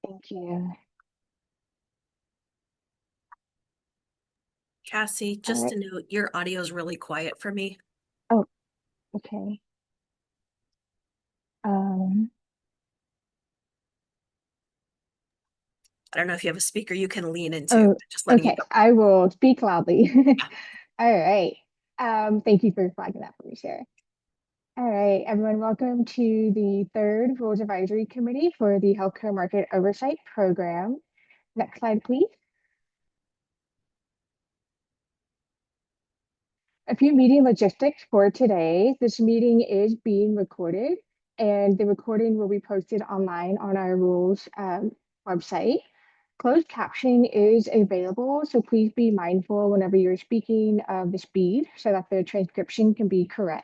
Thank you. Cassie, All just right. to note, your audio is really quiet for me. Oh, okay. Um, I don't know if you have a speaker you can lean into, oh, but just letting you okay. know. I will speak loudly. All right. Thank you for flagging that for me, Sarah. All right, everyone, welcome to the third Rules Advisory Committee for the Healthcare Market Oversight Program. Next slide, please. A few meeting logistics for today. This meeting is being recorded, and the recording will be posted online on our rules website. Closed captioning is available, so please be mindful whenever you're speaking of the speed so that the transcription can be correct.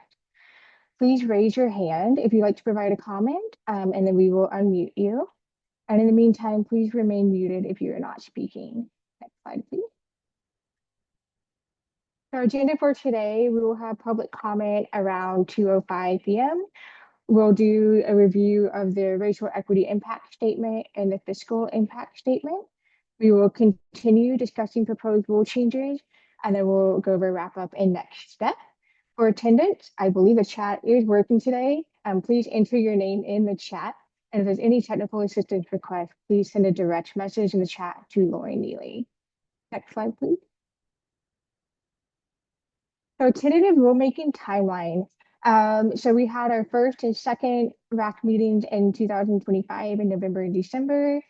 Please raise your hand if you'd like to provide a comment, and then we will unmute you. And in the meantime, please remain muted if you are not speaking. Next slide, please. So agenda for today, we will have public comment around 2:05 p.m. We'll do a review of the racial equity impact statement and the fiscal impact statement. We will continue discussing proposed rule changes, and then we'll go over wrap up and next step. For attendance, I believe the chat is working today. Please enter your name in the chat. And if there's any technical assistance request, please send a direct message in the chat to Lauren Neely. Next slide, please. So tentative rulemaking timeline. So we had our first and second RAC meetings in 2025 in November and December.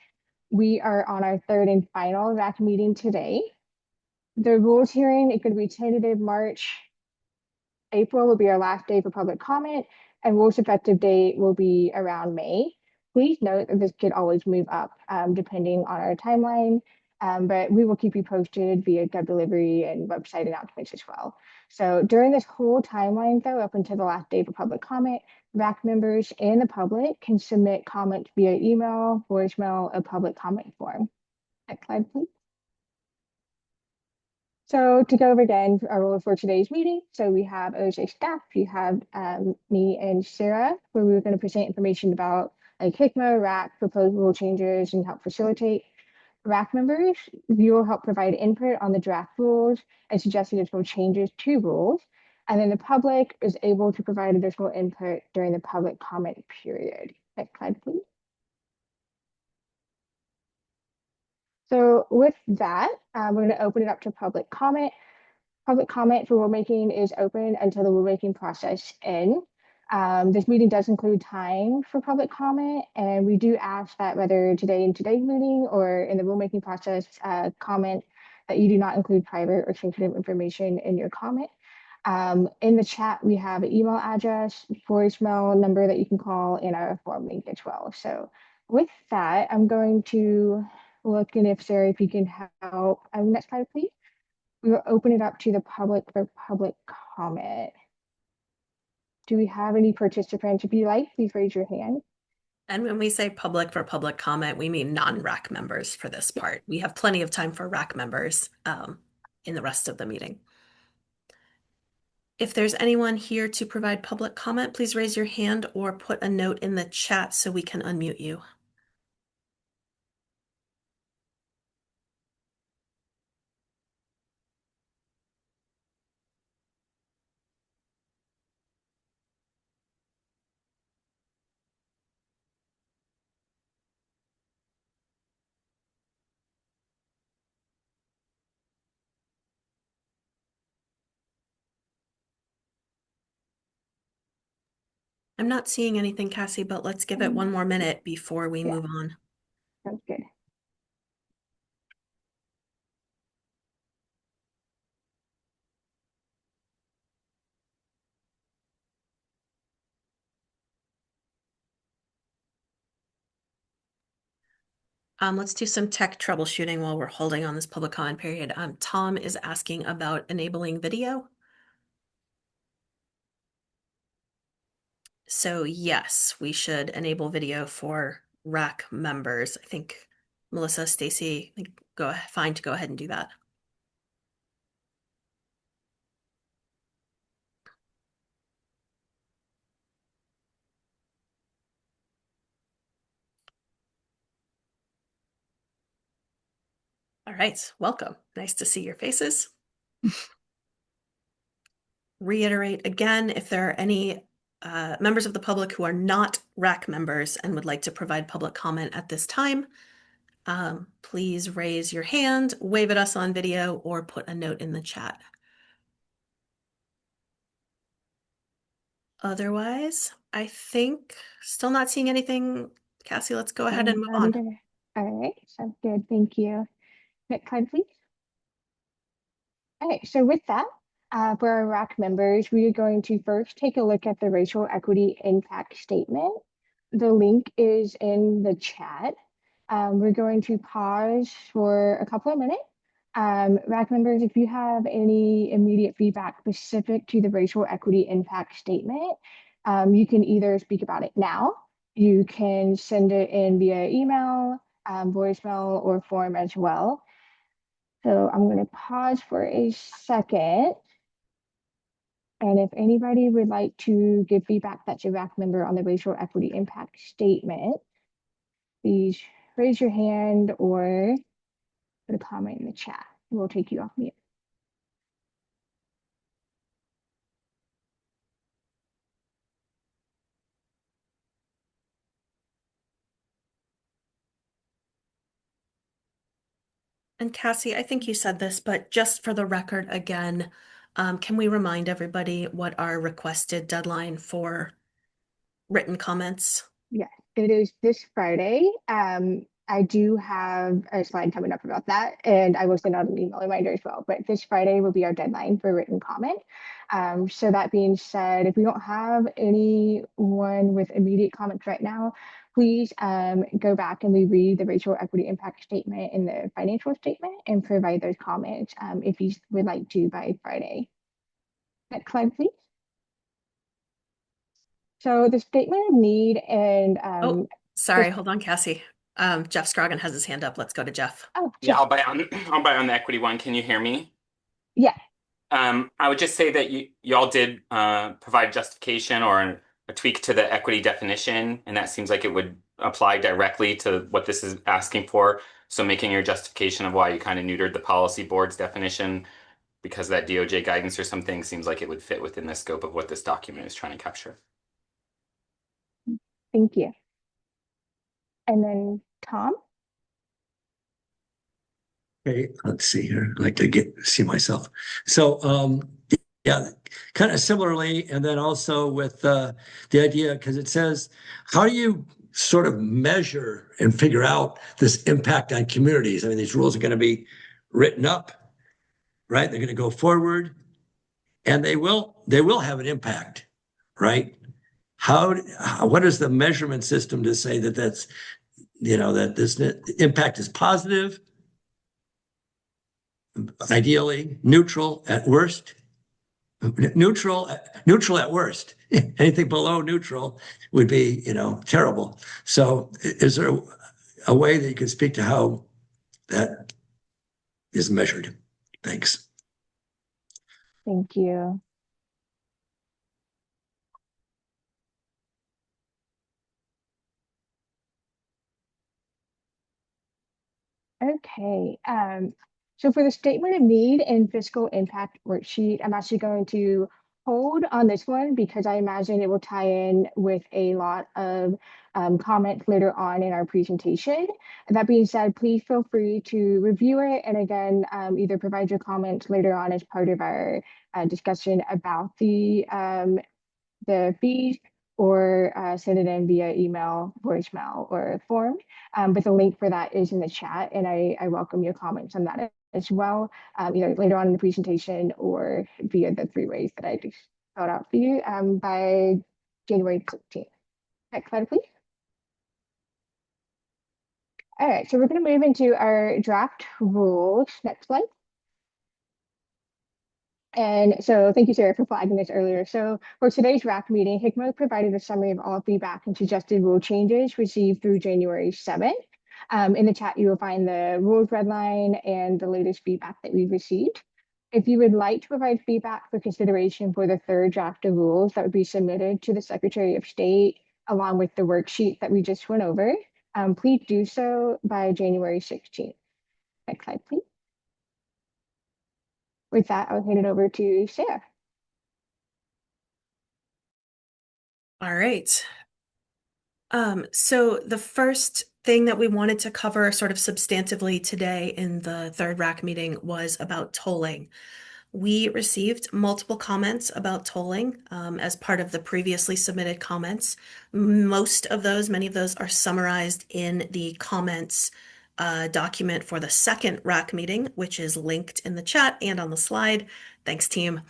We are on our third and final RAC meeting today. The rules hearing, it could be tentative March. April will be our last day for public comment, and rules effective date will be around May. Please note that this could always move up depending on our timeline, but we will keep you posted via Gov Delivery and website announcements as well. So during this whole timeline, though, up until the last day for public comment, RAC members and the public can submit comments via email, voicemail, or public comment form. Next slide, please. So to go over again our rules for today's meeting, so we have OJ staff, you have me and Sarah, where we were going to present information about like HCMO, RAC, proposed rule changes, and help facilitate. RAC members, you will help provide input on the draft rules and suggest additional changes to rules. And then the public is able to provide additional input during the public comment period. Next slide, please. So with that, we're going to open it up to public comment. Public comment for rulemaking is open until the rulemaking process ends. This meeting does include time for public comment, and we do ask that whether today in today's meeting or in the rulemaking process, comment that you do not include private or sensitive information in your comment. In the chat, we have an email address, voicemail number that you can call, and our form link as well. So with that, I'm going to look and if Sarah, if you can help. Next slide, please. We will open it up to the public for public comment. Do we have any participants? If you like, please raise your hand. And when we say public for public comment, we mean non-RAC members for this Yeah, part. We have plenty of time for RAC members in the rest of the meeting. If there's anyone here to provide public comment, please raise your hand or put a note in the chat so we can unmute you. I'm not seeing anything, Cassie, but let's give it one more minute before we yeah, move on. sounds good. Let's do some tech troubleshooting while we're holding on this public comment period. Tom is asking about enabling video. So yes, we should enable video for RAC members. I think Melissa, Stacy, I think fine to go ahead and do that. All right, welcome. Nice to see your faces. Reiterate again, if there are any members of the public who are not RAC members and would like to provide public comment at this time, please raise your hand, wave at us on video, or put a note in the chat. Otherwise, I think still not seeing anything. Cassie, let's go ahead and move on. All right, sounds good. Thank you. Next slide, please. Okay, so with that, for our RAC members, we are going to first take a look at the racial equity impact statement. The link is in the chat. We're going to pause for a couple of minutes. RAC members, if you have any immediate feedback specific to the racial equity impact statement, you can either speak about it now, you can send it in via email, voicemail, or form as well. So I'm going to pause for a second. And if anybody would like to give feedback that's a RAC member on the racial equity impact statement, please raise your hand or put a comment in the chat. We'll take you off mute. And Cassie, I think you said this, but just for the record again, can we remind everybody what our requested deadline for written comments? Yes, it is this Friday. I do have a slide coming up about that, and I will send out an email reminder as well. But this Friday will be our deadline for written comment. So that being said, if we don't have anyone with immediate comments right now, please go back and reread the racial equity impact statement in the financial statement and provide those comments if you would like to by Friday. Next slide, please. So the statement of need and Oh, sorry, hold on, Cassie. Jeff Scroggin has his hand up. Let's go to Jeff. oh, Yeah, Jeff. I'll buy on the equity one. Can you hear me? Yeah. I would just say that y'all did provide justification or a tweak to the equity definition, and that seems like it would apply directly to what this is asking for. So making your justification of why you kind of neutered the policy board's definition because of that DOJ guidance or something seems like it would fit within the scope of what this document is trying to capture. Thank you. And then Tom? Okay, let's see here. I like to see myself. So, yeah, kind of similarly, and then also with the idea, because it says, how do you sort of measure and figure out this impact on communities? I mean, these rules are going to be written up, right? They're going to go forward, and they will have an impact, right? What is the measurement system to say that that this impact is positive? Ideally neutral at worst. Neutral at worst. Anything below neutral would be, terrible. So is there a way that you can speak to how that is measured? Thanks. Thank you. Okay. So for the statement of need and fiscal impact worksheet, I'm actually going to hold on this one because I imagine it will tie in with a lot of comments later on in our presentation. That being said, please feel free to review it and again, either provide your comments later on as part of our discussion about the fees or send it in via email, voicemail, or form. But the link for that is in the chat, and I welcome your comments on that as well, either later on in the presentation or via the 3 ways that I just spelled out for you by January 13th. Next slide, please. All right, so we're going to move into our draft rules. Next slide. And so thank you, Sarah, for flagging this earlier. So for today's RAC meeting, HCMO provided a summary of all feedback and suggested rule changes received through January 7th. In the chat, you will find the rules red line and the latest feedback that we've received. If you would like to provide feedback for consideration for the third draft of rules that would be submitted to the Secretary of State, along with the worksheet that we just went over, please do so by January 16th. Next slide, please. With that, I'll hand it over to Sarah. All right. So the first thing that we wanted to cover sort of substantively today in the third RAC meeting was about tolling. We received multiple comments about tolling as part of the previously submitted comments. Many of those are summarized in the comments document for the second RAC meeting, which is linked in the chat and on the slide. Thanks, team.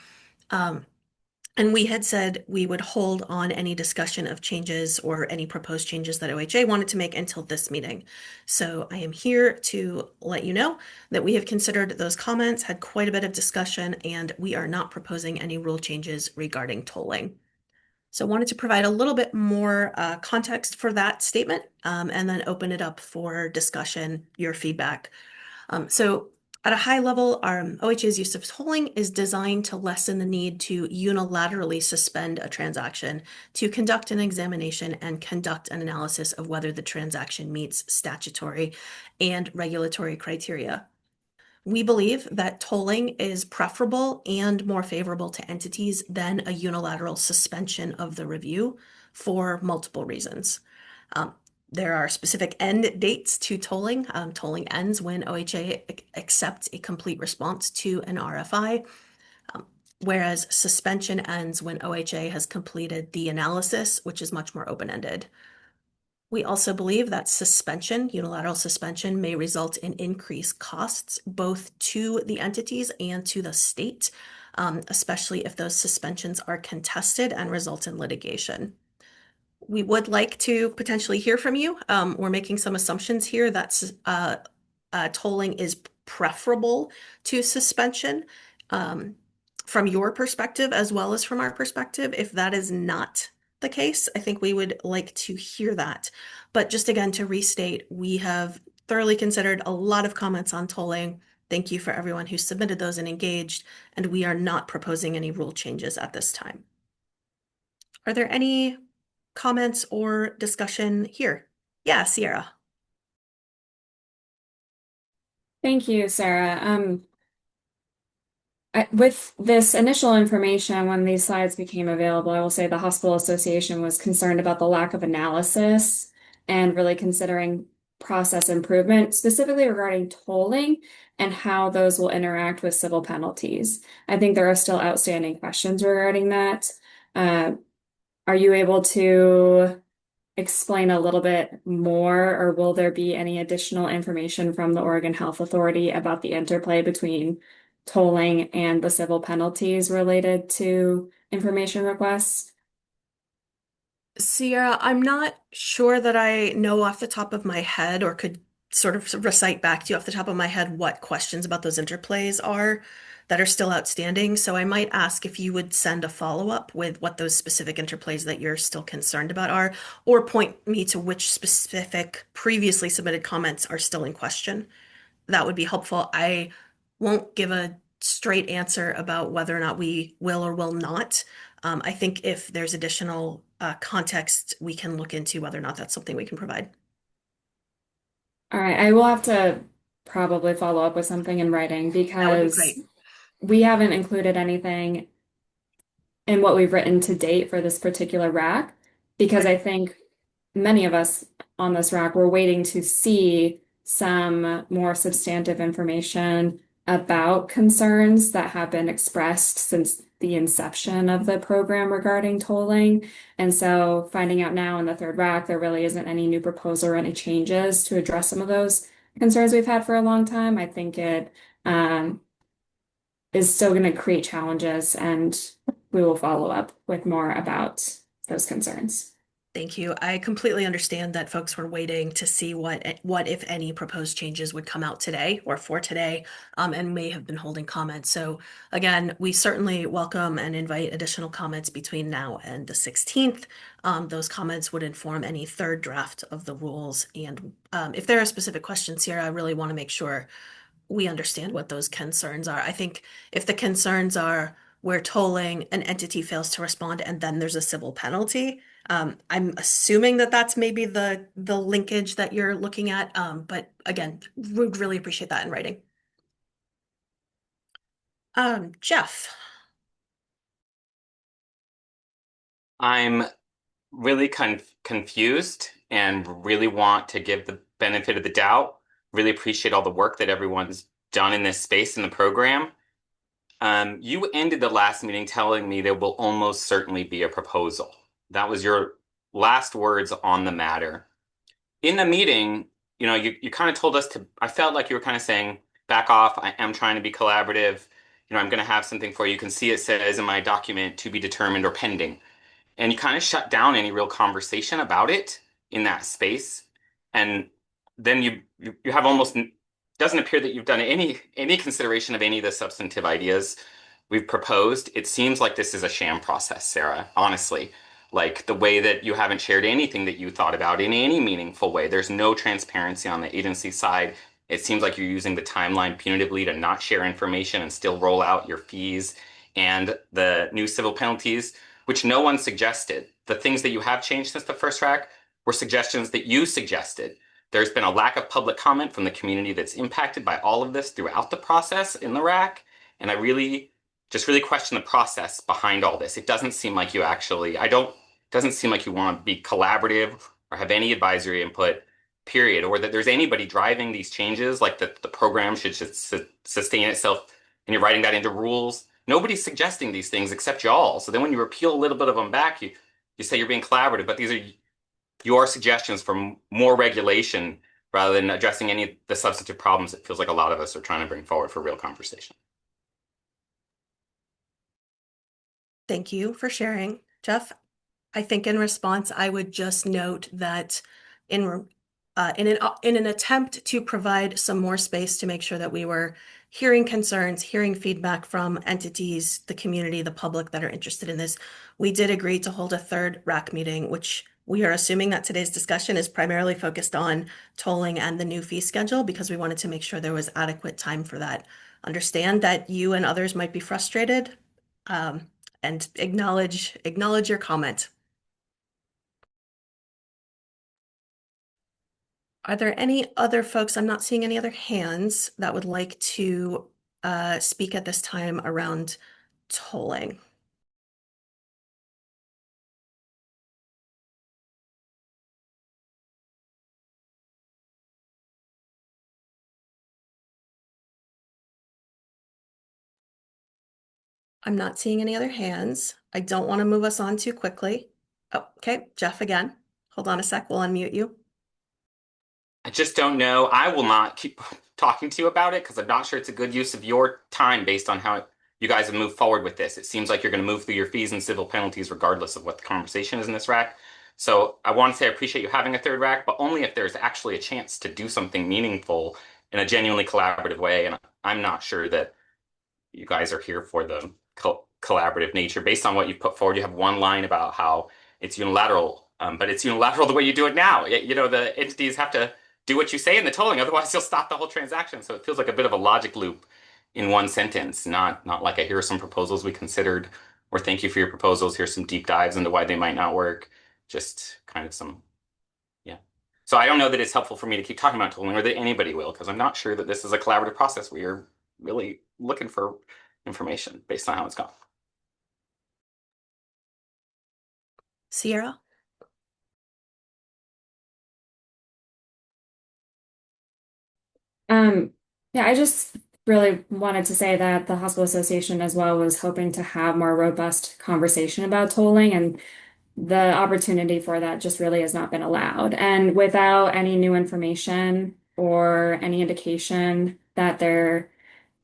And we had said we would hold on any discussion of changes or any proposed changes that OHA wanted to make until this meeting. So I am here to let you know that we have considered those comments, had quite a bit of discussion, and we are not proposing any rule changes regarding tolling. So I wanted to provide a little bit more context for that statement and then open it up for discussion, your feedback. So at a high level, our OHA's use of tolling is designed to lessen the need to unilaterally suspend a transaction, to conduct an examination and conduct an analysis of whether the transaction meets statutory and regulatory criteria. We believe that tolling is preferable and more favorable to entities than a unilateral suspension of the review for multiple reasons. There are specific end dates to tolling. Tolling ends when OHA accepts a complete response to an RFI, whereas suspension ends when OHA has completed the analysis, which is much more open-ended. We also believe that unilateral suspension, may result in increased costs both to the entities and to the state, especially if those suspensions are contested and result in litigation. We would like to potentially hear from you. We're making some assumptions here that tolling is preferable to suspension from your perspective as well as from our perspective. If that is not the case, I think we would like to hear that. But just again, to restate, we have thoroughly considered a lot of comments on tolling. Thank you for everyone who submitted those and engaged, and we are not proposing any rule changes at this time. Are there any comments or discussion here? Yeah, Sierra. Thank you, Sarah. With this initial information, when these slides became available, I will say the Hospital Association was concerned about the lack of analysis and really considering process improvement, specifically regarding tolling and how those will interact with civil penalties. I think there are still outstanding questions regarding that. Are you able to explain a little bit more, or will there be any additional information from the Oregon Health Authority about the interplay between tolling and the civil penalties related to information requests? Sierra, I'm not sure that I know off the top of my head or could sort of recite back to you off the top of my head what questions about those interplays are that are still outstanding. So I might ask if you would send a follow-up with what those specific interplays that you're still concerned about are, or point me to which specific previously submitted comments are still in question. That would be helpful. I won't give a straight answer about whether or not we will or will not. I think if there's additional context, we can look into whether or not that's something we can provide. All right, I will have to probably follow up with something in writing That would be because great. we haven't included anything in what we've written to date for this particular rack, because I think many of us on this rack were waiting to see some more substantive information about concerns that have been expressed since the inception of the program regarding tolling. And so finding out now in the third rack, there really isn't any new proposal or any changes to address some of those concerns we've had for a long time. I think it is still going to create challenges, and we will follow up with more about those concerns. Thank you. I completely understand that folks were waiting to see what if any proposed changes would come out today or for today, and may have been holding comments. So again, we certainly welcome and invite additional comments between now and the 16th. Those comments would inform any third draft of the rules. And if there are specific questions here, I really want to make sure we understand what those concerns are. I think if the concerns are where tolling an entity fails to respond and then there's a civil penalty. I'm assuming that that's maybe the linkage that you're looking at, but again, would really appreciate that in writing. Jeff. I'm really confused and really want to give the benefit of the doubt. Really appreciate all the work that everyone's done in this space in the program. You ended the last meeting telling me there will almost certainly be a proposal. That was your last words on the matter. In the meeting, you kind of told us to, I felt like you were kind of saying, back off, I am trying to be collaborative. I'm going to have something for you. You can see it says in my document to be determined or pending. And you kind of shut down any real conversation about it in that space. And then you have almost, doesn't appear that you've done any consideration of any of the substantive ideas we've proposed. It seems like this is a sham process, Sarah, honestly. Like the way that you haven't shared anything that you thought about in any meaningful way. There's no transparency on the agency side. It seems like you're using the timeline punitively to not share information and still roll out your fees and the new civil penalties, which no one suggested. The things that you have changed since the first RAC were suggestions that you suggested. There's been a lack of public comment from the community that's impacted by all of this throughout the process in the RAC. And I really question the process behind all this. It doesn't seem like you actually, doesn't seem like you want to be collaborative or have any advisory input, period, or that there's anybody driving these changes, like that the program should sustain itself and you're writing that into rules. Nobody's suggesting these things except y'all. So then when you repeal a little bit of them back, you say you're being collaborative, but these are your suggestions for more regulation rather than addressing any of the substantive problems it feels like a lot of us are trying to bring forward for real conversation. Thank you for sharing, Jeff. I think in response, I would just note that in an attempt to provide some more space to make sure that we were hearing concerns, hearing feedback from entities, the community, the public that are interested in this, we did agree to hold a third RAC meeting, which we are assuming that today's discussion is primarily focused on tolling and the new fee schedule because we wanted to make sure there was adequate time for that. Understand that you and others might be frustrated, and acknowledge your comment. Are there any other folks? I'm not seeing any other hands that would like to speak at this time around tolling. I'm not seeing any other hands. I don't want to move us on too quickly. Oh, okay, Jeff again. Hold on a sec, we'll unmute you. I just don't know. I will not keep talking to you about it because I'm not sure it's a good use of your time based on how you guys have moved forward with this. It seems like you're going to move through your fees and civil penalties regardless of what the conversation is in this RAC. So I want to say I appreciate you having a third RAC, but only if there's actually a chance to do something meaningful in a genuinely collaborative way. And I'm not sure that you guys are here for the collaborative nature. Based on what you put forward, you have one line about how it's unilateral, but it's unilateral the way you do it now. The entities have to do what you say in the tolling, otherwise you'll stop the whole transaction. So it feels like a bit of a logic loop in one sentence, not like here are some proposals we considered, or thank you for your proposals. Here's some deep dives into why they might not work. Just kind of some, yeah. So I don't know that it's helpful for me to keep talking about tolling or that anybody will, because I'm not sure that this is a collaborative process where you're really looking for information based on how it's gone. Sierra? Yeah, I just really wanted to say that the Hospital Association as well was hoping to have more robust conversation about tolling, and the opportunity for that just really has not been allowed. And without any new information or any indication that there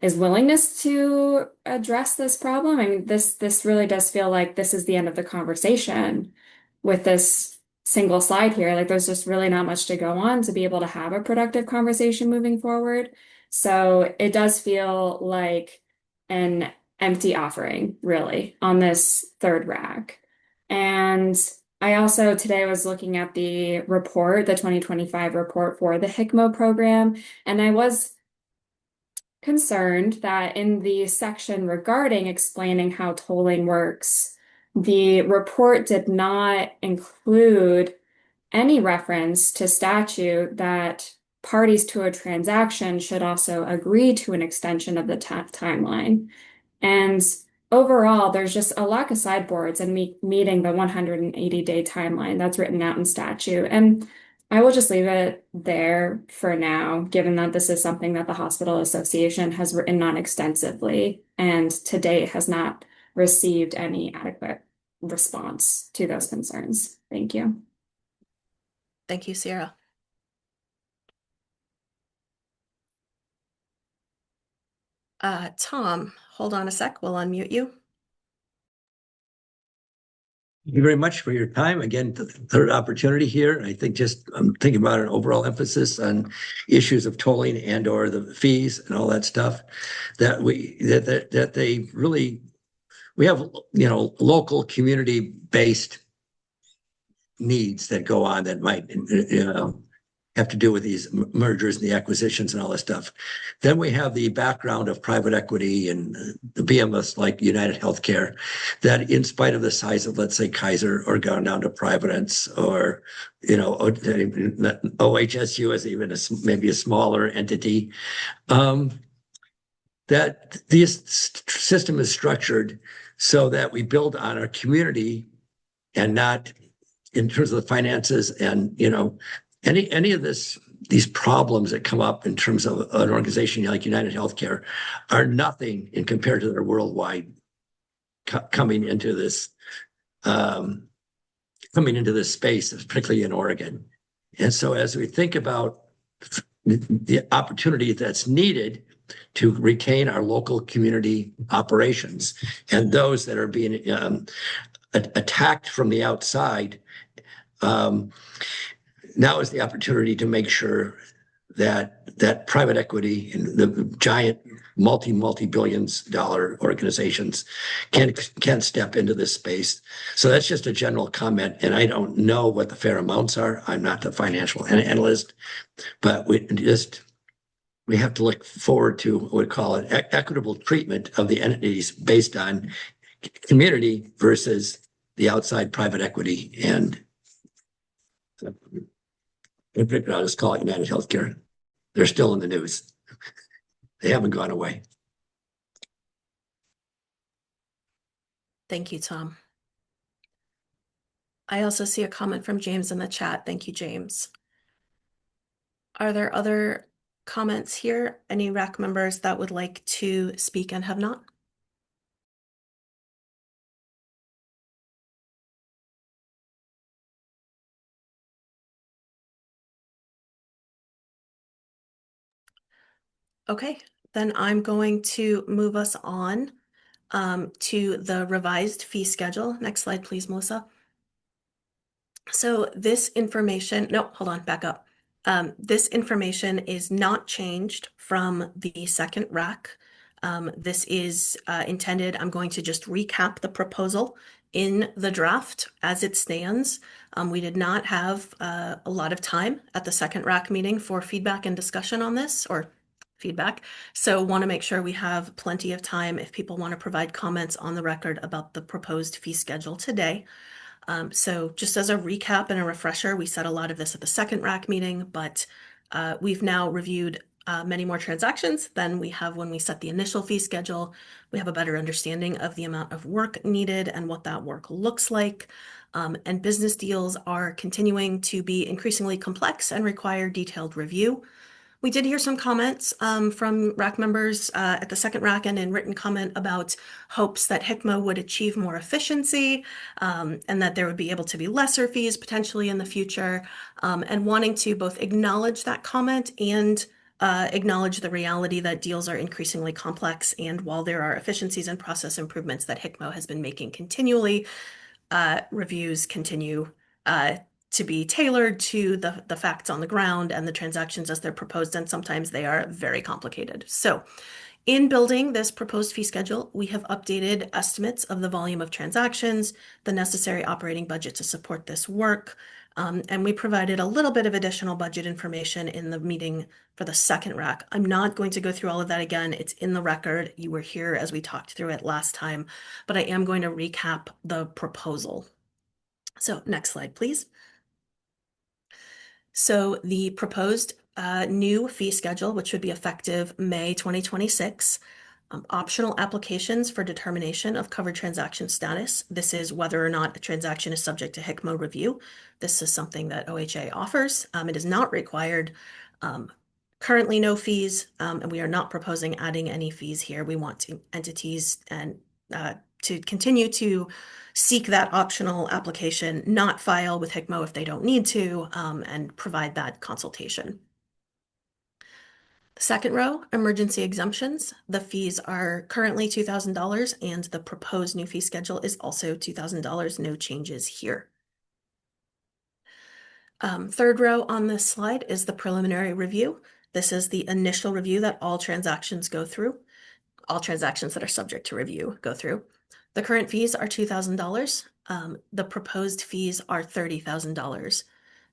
is willingness to address this problem, I mean, this really does feel like this is the end of the conversation with this single slide here. Like there's just really not much to go on to be able to have a productive conversation moving forward. So it does feel like an empty offering, really, on this third RAC. And I also today was looking at the report, the 2025 report for the HCMO program, and I was concerned that in the section regarding explaining how tolling works, the report did not include any reference to statute that parties to a transaction should also agree to an extension of the timeline. And overall, there's just a lack of sideboards and meeting the 180-day timeline that's written out in statute. And I will just leave it there for now, given that this is something that the Hospital Association has written on extensively and to date has not received any adequate response to those concerns. Thank you. Thank you, Sierra. Tom, hold on a sec. We'll unmute you. Thank you very much for your time. Again, the third opportunity here. I think I'm thinking about an overall emphasis on issues of tolling and or the fees and all that stuff that we have, local community-based needs that go on that might, have to do with these mergers and the acquisitions and all this stuff. Then we have the background of private equity and the behemoths like United Healthcare that in spite of the size of, let's say, Kaiser or gone down to Providence or, OHSU is even maybe a smaller entity, that this system is structured so that we build on our community and not in terms of the finances and, any of these problems that come up in terms of an organization like United Healthcare are nothing in compared to their worldwide coming into this space, particularly in Oregon. And so as we think about the opportunity that's needed to retain our local community operations and those that are being attacked from the outside, now is the opportunity to make sure that private equity and the giant multi-billions dollar organizations can step into this space. So that's just a general comment. And I don't know what the fair amounts are. I'm not the financial analyst, but we have to look forward to what we call an equitable treatment of the entities based on community versus the outside private equity. And I'll just call it United Healthcare. They're still in the news. They haven't gone away. Thank you, Tom. I also see a comment from James in the chat. Thank you, James. Are there other comments here? Any RAC members that would like to speak and have not? Okay, then I'm going to move us on to the revised fee schedule. Next slide, please, Melissa. So this information, no, hold on, back up. This information is not changed from the second RAC. This is intended, I'm going to just recap the proposal in the draft as it stands. We did not have a lot of time at the second RAC meeting for feedback and discussion on this, or feedback. So want to make sure we have plenty of time if people want to provide comments on the record about the proposed fee schedule today. So just as a recap and a refresher, we said a lot of this at the second RAC meeting, but we've now reviewed many more transactions than we have when we set the initial fee schedule. We have a better understanding of the amount of work needed and what that work looks like. And business deals are continuing to be increasingly complex and require detailed review. We did hear some comments from RAC members at the second RAC and in written comment about hopes that HCMO would achieve more efficiency and that there would be able to be lesser fees potentially in the future, and wanting to both acknowledge that comment and acknowledge the reality that deals are increasingly complex. And while there are efficiencies and process improvements that HCMO has been making continually, reviews continue to be tailored to the facts on the ground and the transactions as they're proposed, and sometimes they are very complicated. So in building this proposed fee schedule, we have updated estimates of the volume of transactions, the necessary operating budget to support this work, And we provided a little bit of additional budget information in the meeting for the second RAC. I'm not going to go through all of that again. It's in the record. You were here as we talked through it last time, but I am going to recap the proposal. So next slide, please. So the proposed new fee schedule, which would be effective May 2026, optional applications for determination of covered transaction status. This is whether or not a transaction is subject to HCMO review. This is something that OHA offers. It is not required. Currently no fees, and we are not proposing adding any fees here. We want entities and to continue to seek that optional application, not file with HCMO if they don't need to, and provide that consultation. The second row, emergency exemptions. The fees are currently $2,000 and the proposed new fee schedule is also $2,000. No changes here. Third row on this slide is the preliminary review. This is the initial review that all transactions go through. All transactions that are subject to review go through. The current fees are $2,000. The proposed fees are $30,000.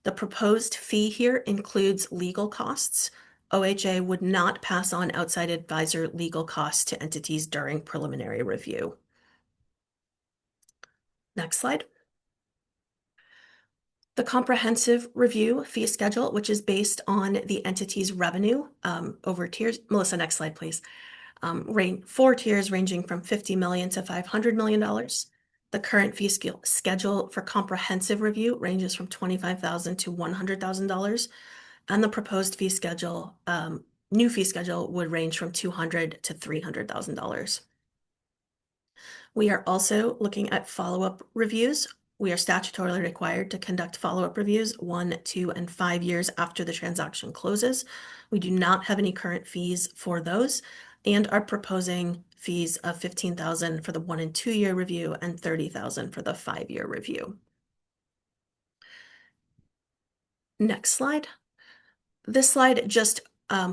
The proposed fee here includes legal costs. OHA would not pass on outside advisor legal costs to entities during preliminary review. Next slide. The comprehensive review fee schedule, which is based on the entity's revenue over tiers. Melissa, next slide, please. 4 tiers ranging from $50 million to $500 million. The current fee schedule for comprehensive review ranges from $25,000 to $100,000. And the proposed fee schedule, new fee schedule would range from $200,000 to $300,000. We are also looking at follow-up reviews. We are statutorily required to conduct follow-up reviews 1, 2, and 5 years after the transaction closes. We do not have any current fees for those and are proposing fees of $15,000 for the 1 and 2 year review and $30,000 for the 5-year review. Next slide. This slide just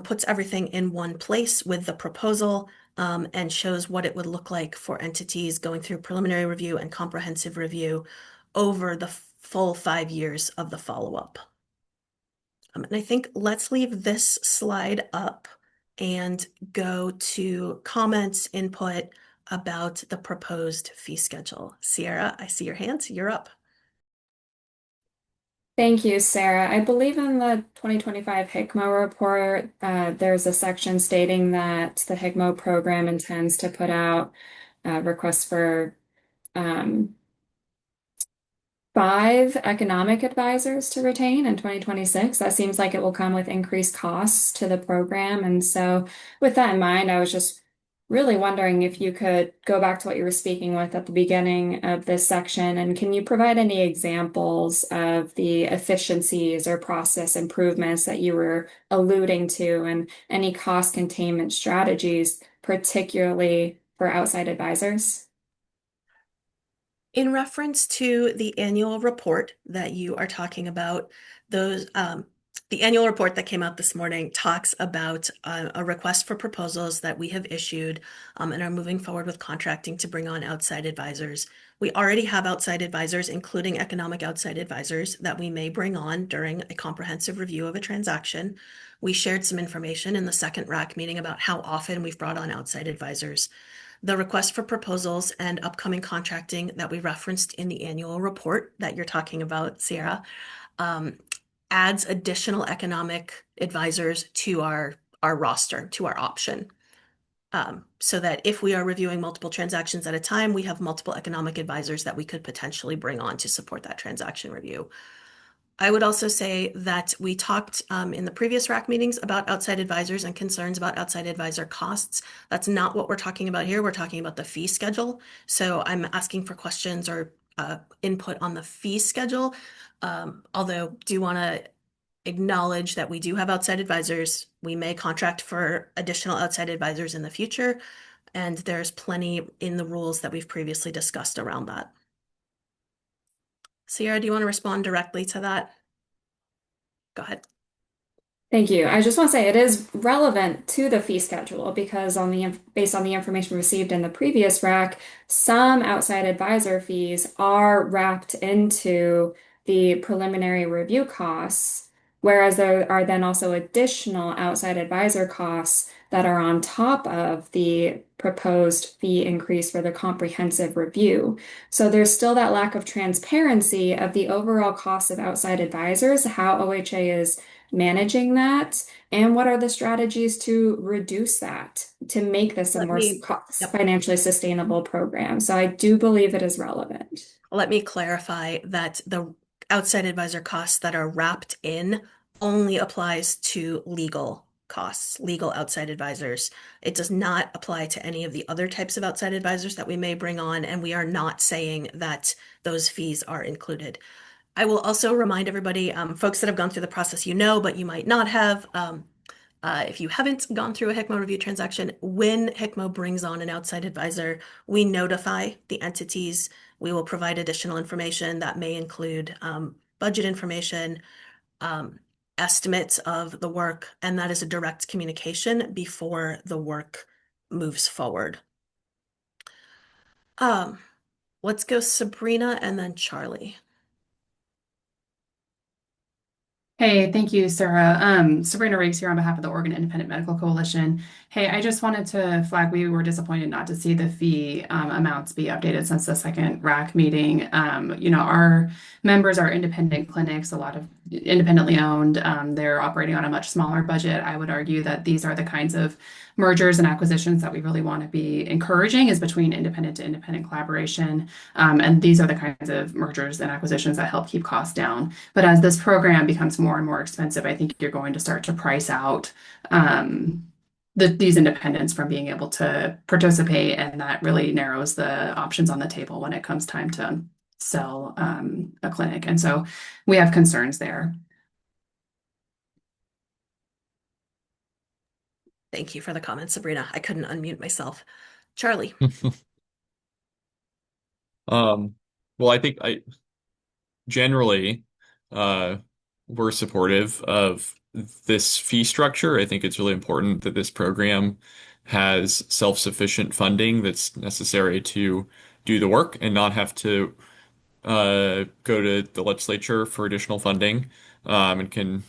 puts everything in one place with the proposal and shows what it would look like for entities going through preliminary review and comprehensive review over the full 5 years of the follow-up. And I think let's leave this slide up and go to comments, input about the proposed fee schedule. Sierra, I see your hands. You're up. Thank you, Sarah. I believe in the 2025 HCMO report, there's a section stating that the HCMO program intends to put out requests for 5 economic advisors to retain in 2026. That seems like it will come with increased costs to the program. And so with that in mind, I was just really wondering if you could go back to what you were speaking with at the beginning of this section, and can you provide any examples of the efficiencies or process improvements that you were alluding to and any cost containment strategies, particularly for outside advisors? In reference to the annual report that you are talking about, those the annual report that came out this morning talks about a request for proposals that we have issued and are moving forward with contracting to bring on outside advisors. We already have outside advisors, including economic outside advisors, that we may bring on during a comprehensive review of a transaction. We shared some information in the second RAC meeting about how often we've brought on outside advisors. The request for proposals and upcoming contracting that we referenced in the annual report that you're talking about, Sierra, adds additional economic advisors to our roster, to our option. So that if we are reviewing multiple transactions at a time, we have multiple economic advisors that we could potentially bring on to support that transaction review. I would also say that we talked in the previous RAC meetings about outside advisors and concerns about outside advisor costs. That's not what we're talking about here. We're talking about the fee schedule. So I'm asking for questions or input on the fee schedule. Although do want to acknowledge that we do have outside advisors. We may contract for additional outside advisors in the future. And there's plenty in the rules that we've previously discussed around that. Sierra, do you want to respond directly to that? Go ahead. Thank you. I just want to say it is relevant to the fee schedule because based on the information received in the previous RAC, some outside advisor fees are wrapped into the preliminary review costs, whereas there are then also additional outside advisor costs that are on top of the proposed fee increase for the comprehensive review. So there's still that lack of transparency of the overall cost of outside advisors, how OHA is managing that, and what are the strategies to reduce that, to make this a Let more me- financially sustainable program. So I do believe it is relevant. Let me clarify that the outside advisor costs that are wrapped in only applies to legal costs, legal outside advisors. It does not apply to any of the other types of outside advisors that we may bring on, and we are not saying that those fees are included. I will also remind everybody, folks that have gone through the process, you know, but you might not have. If you haven't gone through a HCMO review transaction, when HCMO brings on an outside advisor, we notify the entities. We will provide additional information that may include budget information, estimates of the work, and that is a direct communication before the work moves forward. Let's go Sabrina and then Charlie. Hey, thank you, Sarah. Sabrina Riggs here on behalf of the Oregon Independent Medical Coalition. Hey, I just wanted to flag we were disappointed not to see the fee amounts be updated since the second RAC meeting. Our members are independent clinics, a lot of independently owned. They're operating on a much smaller budget. I would argue that these are the kinds of mergers and acquisitions that we really want to be encouraging, is between independent to independent collaboration. And these are the kinds of mergers and acquisitions that help keep costs down. But as this program becomes more and more expensive, I think you're going to start to price out these independents from being able to participate, and that really narrows the options on the table when it comes time to sell a clinic. And so we have concerns there. Thank you for the comment, Sabrina. I couldn't unmute myself. Charlie. Well, I think generally we're supportive of this fee structure. I think it's really important that this program has self-sufficient funding that's necessary to do the work and not have to go to the legislature for additional funding, and can,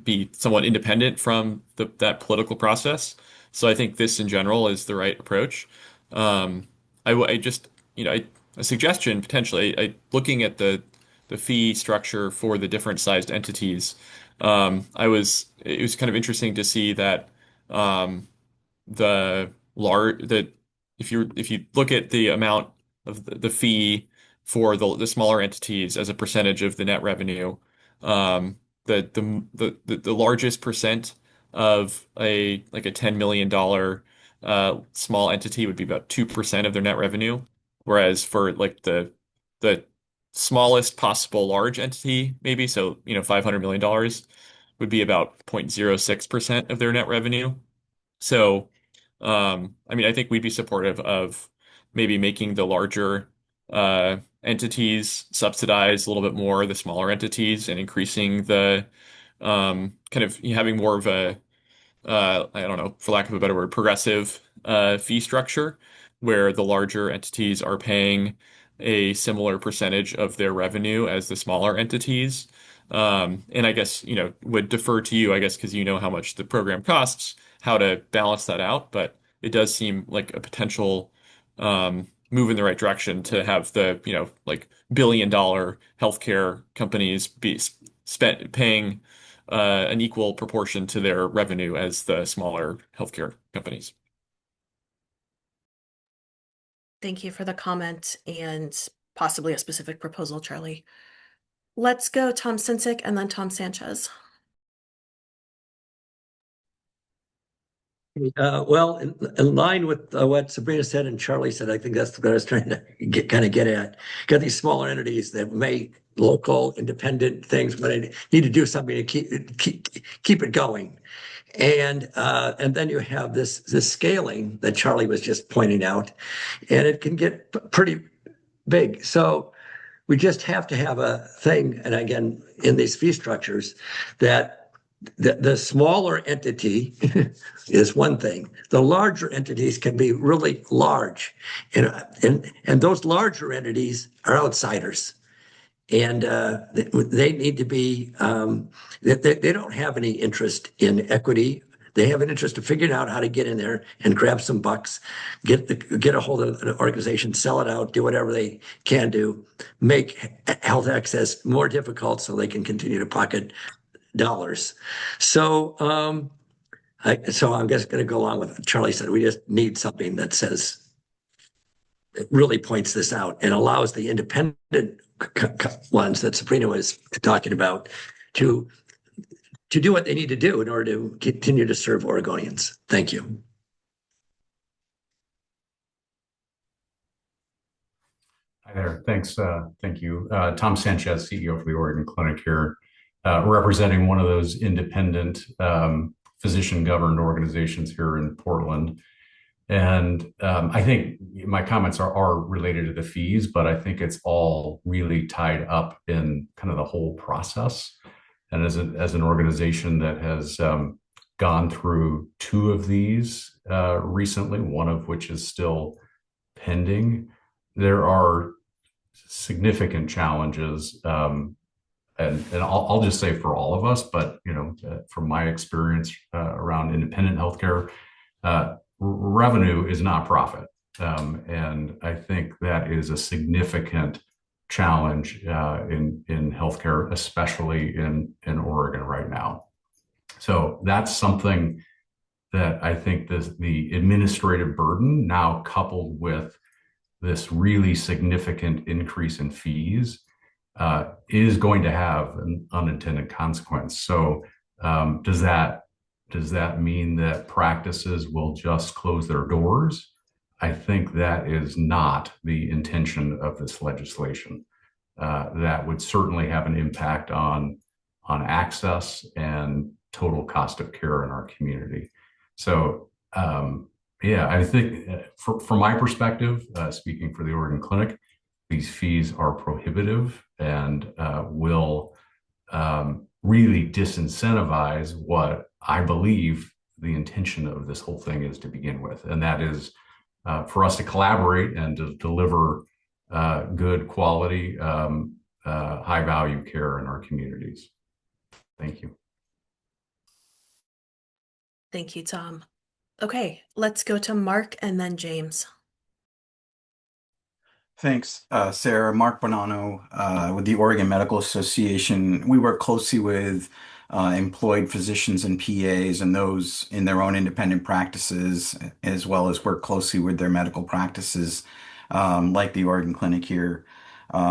be somewhat independent from that political process. So I think this in general is the right approach. I just, a suggestion potentially, looking at the fee structure for the different sized entities, it was kind of interesting to see that that if you look at the amount of the fee for the smaller entities as a percentage of the net revenue, the largest percent of a $10 million small entity would be about 2% of their net revenue, whereas for like the smallest possible large entity, maybe, so $500 million would be about 0.06% of their net revenue. So I think we'd be supportive of maybe making the larger entities subsidize a little bit more the smaller entities, and increasing the kind of having more of a I don't know, for lack of a better word, progressive fee structure, where the larger entities are paying a similar percentage of their revenue as the smaller entities. And I guess, would defer to you, I guess, because you know how much the program costs, how to balance that out. But it does seem like a potential move in the right direction to have the, like billion-dollar healthcare companies be paying an equal proportion to their revenue as the smaller healthcare companies. Thank you for the comment and possibly a specific proposal, Charlie. Let's go Tom Sinsick and then Tom Sanchez. Well, in line with what Sabrina said and Charlie said, I think that's what I was trying to get at. Got these smaller entities that make local independent things, but I need to do something to keep it going. And then you have this scaling that Charlie was just pointing out, and it can get pretty big. So we just have to have a thing, and again, in these fee structures, that the smaller entity is one thing. The larger entities can be really large, and those larger entities are outsiders. And they need to be, they don't have any interest in equity. They have an interest in figuring out how to get in there and grab some bucks, get a hold of an organization, sell it out, do whatever they can do, make health access more difficult so they can continue to pocket dollars. So, so I'm just going to go along with what Charlie said. We just need something that says, it really points this out and allows the independent ones that Sabrina was talking about to do what they need to do in order to continue to serve Oregonians. Thank you. Hi there. Thanks. Thank you. Tom Sanchez, CEO for the Oregon Clinic here, representing one of those independent physician-governed organizations here in Portland. And I think my comments are related to the fees, but I think it's all really tied up in kind of the whole process. And as an organization that has gone through two of these recently, one of which is still pending, there are significant challenges. And I'll just say for all of us, but from my experience around independent healthcare, revenue is not profit. And I think that is a significant challenge in healthcare, especially in Oregon right now. So that's something that I think the administrative burden now coupled with this really significant increase in fees is going to have an unintended consequence. So does that mean that practices will just close their doors? I think that is not the intention of this legislation. That would certainly have an impact on access and total cost of care in our community. So yeah, I think from my perspective, speaking for the Oregon Clinic, these fees are prohibitive and will really disincentivize what I believe the intention of this whole thing is to begin with. And that is for us to collaborate and to deliver good quality, high value care in our communities. Thank you. Thank you, Tom. Okay, let's go to Mark and then James. Thanks, Sarah. Mark Bonanno with the Oregon Medical Association. We work closely with employed physicians and PAs and those in their own independent practices, as well as work closely with their medical practices, like the Oregon Clinic here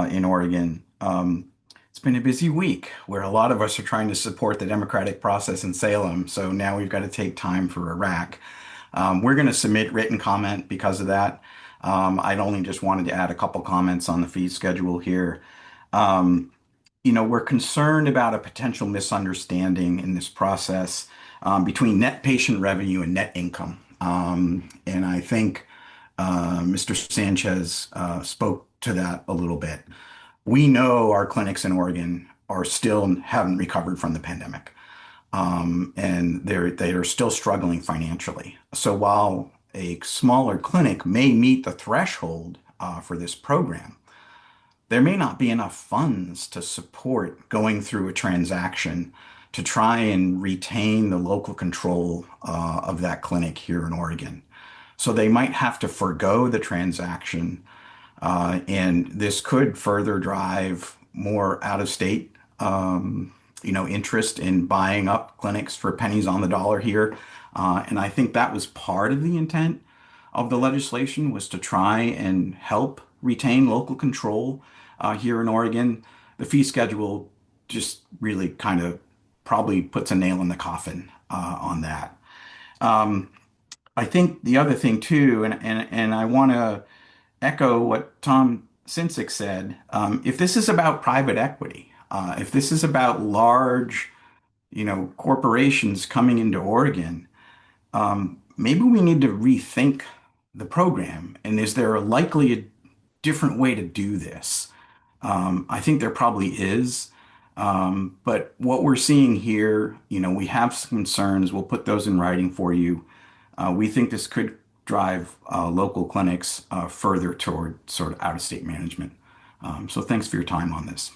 in Oregon. It's been a busy week where a lot of us are trying to support the democratic process in Salem. So now we've got to take time for a RAC. We're going to submit written comment because of that. I'd only just wanted to add a couple comments on the fee schedule here. We're concerned about a potential misunderstanding in this process between net patient revenue and net income. And I think Mr. Sanchez spoke to that a little bit. We know our clinics in Oregon haven't recovered from the pandemic. And they are still struggling financially. So while a smaller clinic may meet the threshold for this program, there may not be enough funds to support going through a transaction to try and retain the local control of that clinic here in Oregon. So they might have to forego the transaction, and this could further drive more out-of-state interest in buying up clinics for pennies on the dollar here. And I think that was part of the intent of the legislation, was to try and help retain local control here in Oregon. The fee schedule just really kind of probably puts a nail in the coffin on that. I think the other thing too, and I want to echo what Tom Sinsick said, if this is about private equity, if this is about large, corporations coming into Oregon, maybe we need to rethink the program. And is there likely a different way to do this? I think there probably is. But what we're seeing here, we have some concerns. We'll put those in writing for you. We think this could drive local clinics further toward sort of out-of-state management. So thanks for your time on this.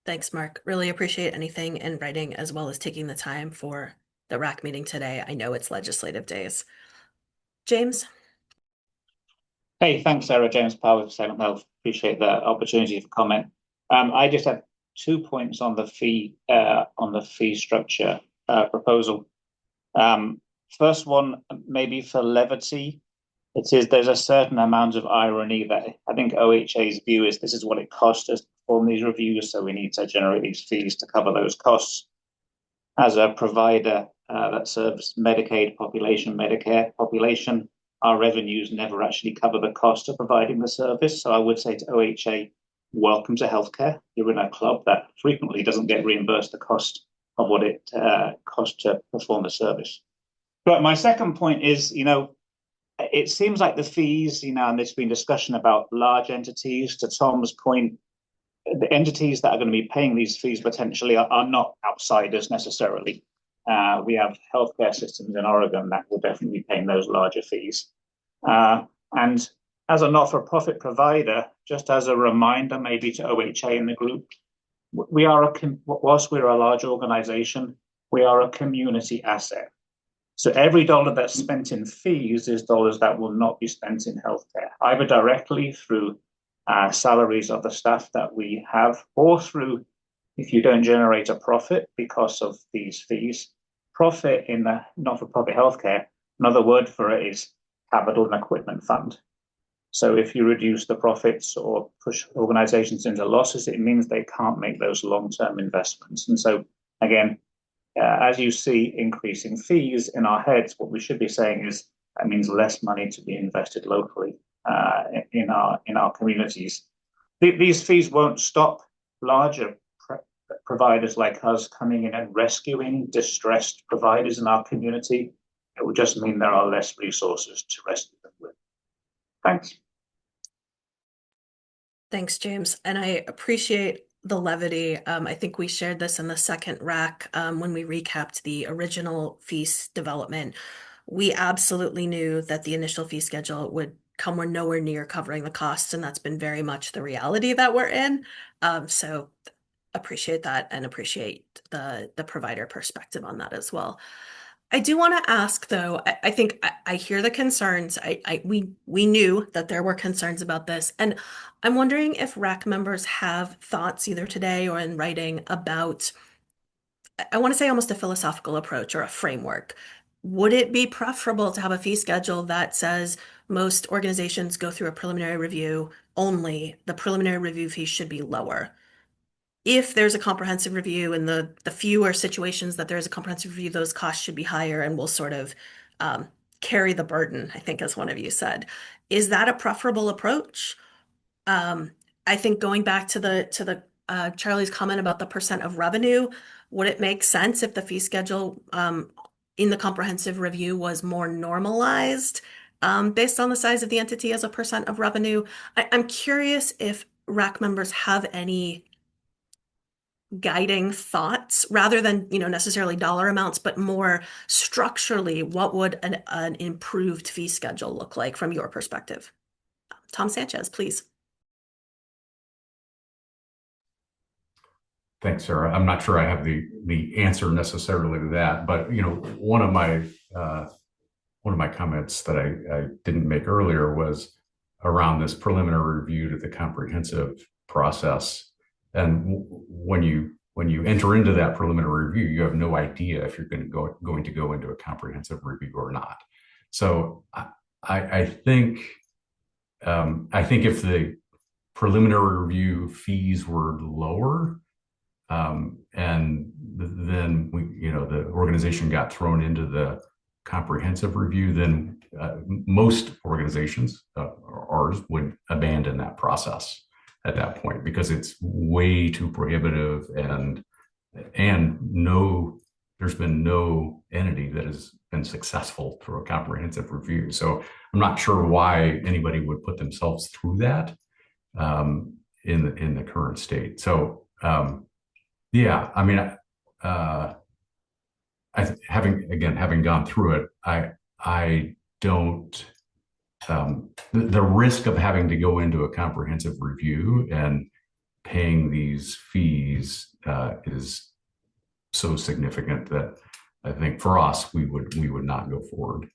Thanks, Mark. Really appreciate anything in writing as well as taking the time for the RAC meeting today. I know it's legislative days. James? Hey, thanks, Sarah. James Powell with Salem Health. Appreciate the opportunity for comment. I just have 2 points on the fee structure proposal. First one, maybe for levity, there's a certain amount of irony that I think OHA's view is this is what it costs us to perform these reviews, so we need to generate these fees to cover those costs. As a provider that serves Medicaid population, Medicare population, our revenues never actually cover the cost of providing the service. So I would say to OHA, welcome to healthcare. You're in a club that frequently doesn't get reimbursed the cost of what it costs to perform the service. But my second point is, it seems like the fees, and there's been discussion about large entities. To Tom's point, the entities that are going to be paying these fees potentially are not outsiders necessarily. We have healthcare systems in Oregon that will definitely be paying those larger fees. And as a not-for-profit provider, just as a reminder maybe to OHA in the group, whilst we're a large organization, we are a community asset. So every dollar that's spent in fees is dollars that will not be spent in healthcare, either directly through salaries of the staff that we have, or through, if you don't generate a profit because of these fees, profit in the not-for-profit healthcare, another word for it is capital and equipment fund. So if you reduce the profits or push organizations into losses, it means they can't make those long-term investments. And so again, as you see increasing fees in our heads, what we should be saying is that means less money to be invested locally in our communities. These fees won't stop larger providers like us coming in and rescuing distressed providers in our community. It will just mean there are less resources to rescue them with. Thanks. Thanks, James. And I appreciate the levity. I think we shared this in the second RAC when we recapped the original fee development. We absolutely knew that the initial fee schedule would come nowhere near covering the costs, and that's been very much the reality that we're in. So appreciate that and appreciate the provider perspective on that as well. I do want to ask, though, I think I hear the concerns. We knew that there were concerns about this, and I'm wondering if RAC members have thoughts either today or in writing about, I want to say almost a philosophical approach or a framework. Would it be preferable to have a fee schedule that says most organizations go through a preliminary review only, the preliminary review fee should be lower? If there's a comprehensive review and the fewer situations that there's a comprehensive review, those costs should be higher and will sort of carry the burden, I think, as one of you said. Is that a preferable approach? I think going back to the Charlie's comment about the percent of revenue, would it make sense if the fee schedule in the comprehensive review was more normalized based on the size of the entity as a percent of revenue? I'm curious if RAC members have any guiding thoughts rather than necessarily dollar amounts, but more structurally, what would an improved fee schedule look like from your perspective? Tom Sanchez, please. Thanks, Sarah. I'm not sure I have the answer necessarily to that, but one of my comments that I didn't make earlier was around this preliminary review to the comprehensive process. And when you enter into that preliminary review, you have no idea if you're going to go into a comprehensive review or not. So I think if the preliminary review fees were lower, and then the organization got thrown into the comprehensive review, then most organizations, ours, would abandon that process at that point because it's way too prohibitive, and there's been no entity that has been successful through a comprehensive review. So I'm not sure why anybody would put themselves through that in the current state. So yeah, I mean, having gone through it, I don't. The risk of having to go into a comprehensive review and paying these fees is so significant that I think for us, we would not go forward.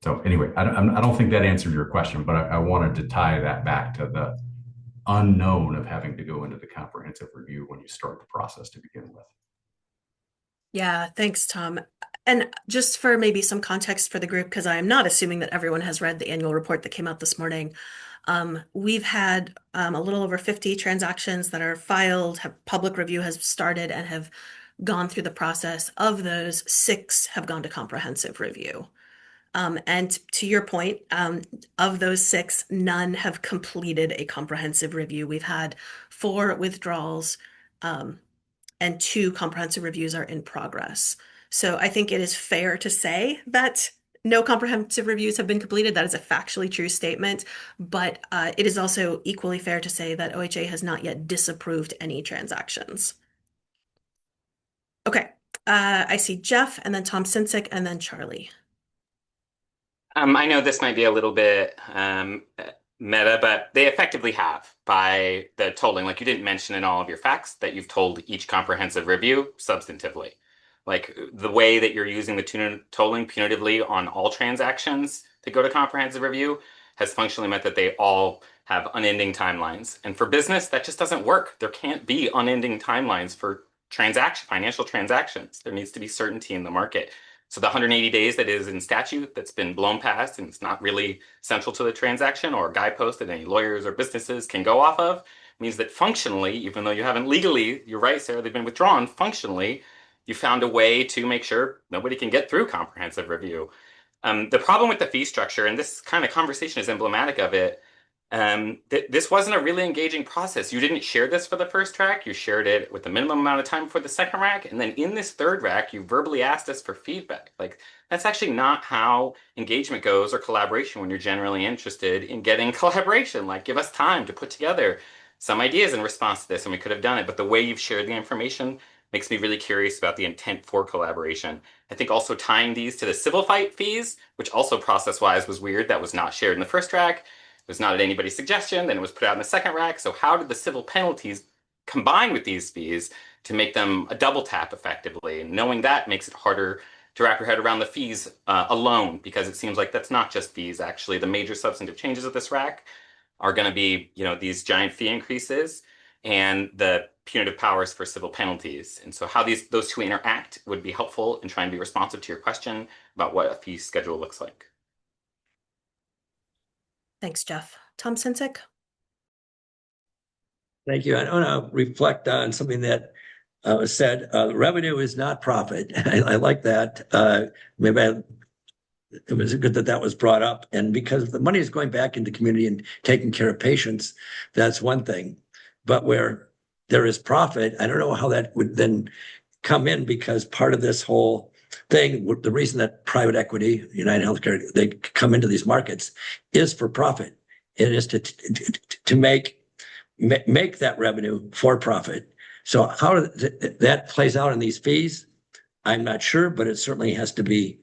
So anyway, I don't think that answered your question, but I wanted to tie that back to the unknown of having to go into the comprehensive review when you start the process to begin with. Yeah, thanks, Tom. And just for maybe some context for the group, because I am not assuming that everyone has read the annual report that came out this morning. We've had a little over 50 transactions that are filed, public review has started and have gone through the process. Of those, 6 have gone to comprehensive review. And to your point, of those 6, none have completed a comprehensive review. We've had 4 withdrawals, and 2 comprehensive reviews are in progress. So I think it is fair to say that no comprehensive reviews have been completed. That is a factually true statement, but it is also equally fair to say that OHA has not yet disapproved any transactions. Okay, I see Jeff and then Tom Sinsick and then Charlie. I know this might be a little bit meta, but they effectively have by the tolling. Like you didn't mention in all of your facts that you've told each comprehensive review substantively. Like the way that you're using the tolling punitively on all transactions to go to comprehensive review has functionally meant that they all have unending timelines. And for business, that just doesn't work. There can't be unending timelines for financial transactions. There needs to be certainty in the market. So the 180 days that is in statute that's been blown past and it's not really central to the transaction or a guidepost that any lawyers or businesses can go off of means that functionally, even though you haven't legally, you're right, Sarah, they've been withdrawn, functionally, you found a way to make sure nobody can get through comprehensive review. The problem with the fee structure, and this kind of conversation is emblematic of it, this wasn't a really engaging process. You didn't share this for the first RAC. You shared it with the minimum amount of time for the second RAC. And then in this third RAC, you verbally asked us for feedback. Like, that's actually not how engagement goes or collaboration when you're generally interested in getting collaboration. Like, give us time to put together some ideas in response to this, and we could have done it. But the way you've shared the information makes me really curious about the intent for collaboration. I think also tying these to the civil fight fees, which also process-wise was weird, that was not shared in the first RAC. It was not at anybody's suggestion, then it was put out in the second RAC. So how did the civil penalties combine with these fees to make them a double tap effectively? And knowing that makes it harder to wrap your head around the fees alone, because it seems like that's not just fees. Actually, the major substantive changes of this RAC are going to be, these giant fee increases and the punitive powers for civil penalties. And so how those two interact would be helpful in trying to be responsive to your question about what a fee schedule looks like. Thanks, Jeff. Tom Sinsick? Thank you. I want to reflect on something that was said. Revenue is not profit. I like that. It was good that was brought up. And because the money is going back into community and taking care of patients, that's one thing. But where there is profit, I don't know how that would then come in, because part of this whole thing, the reason that private equity, United Healthcare, they come into these markets is for profit. It is to make that revenue for profit. So how that plays out in these fees, I'm not sure, but it certainly has to be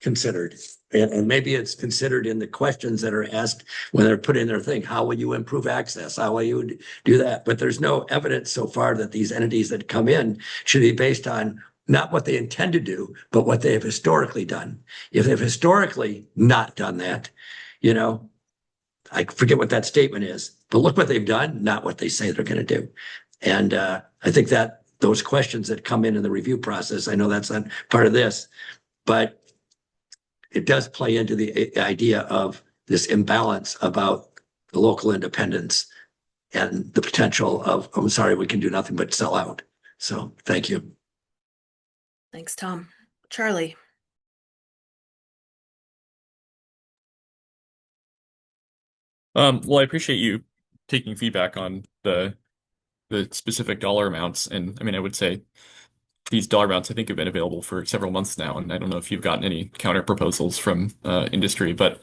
considered. And maybe it's considered in the questions that are asked when they're put in their thing. How will you improve access? How will you do that? But there's no evidence so far that these entities that come in should be based on not what they intend to do, but what they have historically done. If they've historically not done that, I forget what that statement is, but look what they've done, not what they say they're going to do. And I think that those questions that come in the review process, I know that's not part of this, but it does play into the idea of this imbalance about the local independence and the potential of, I'm sorry, we can do nothing but sell out. So thank you. Thanks, Tom. Charlie? Well, I appreciate you taking feedback on the specific dollar amounts. And I mean, I would say these dollar amounts, I think, have been available for several months now. And I don't know if you've gotten any counter proposals from industry, but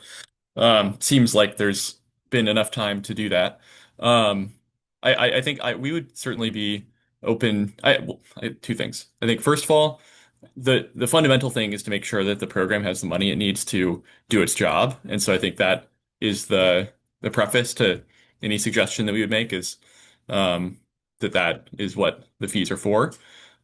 seems like there's been enough time to do that. I think we would certainly be open. Two things. I think, first of all, the fundamental thing is to make sure that the program has the money it needs to do its job. And so I think that is the preface to any suggestion that we would make is that is what the fees are for.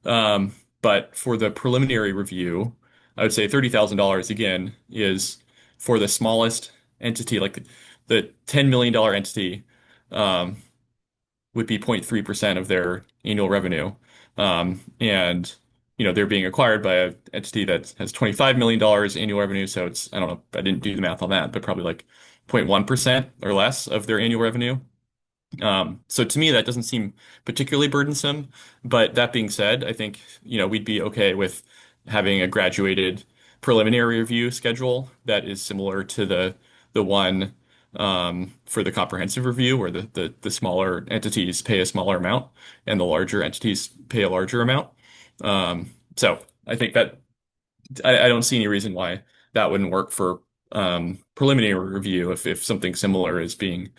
But for the preliminary review, I would say $30,000 again is for the smallest entity, like the $10 million entity, would be 0.3% of their annual revenue. And they're being acquired by an entity that has $25 million annual revenue. So it's, I don't know, I didn't do the math on that, but probably like 0.1% or less of their annual revenue. So to me, that doesn't seem particularly burdensome. But that being said, I think, we'd be okay with having a graduated preliminary review schedule that is similar to the one for the comprehensive review, where the smaller entities pay a smaller amount and the larger entities pay a larger amount. So I think that I don't see any reason why that wouldn't work for preliminary review if something similar is being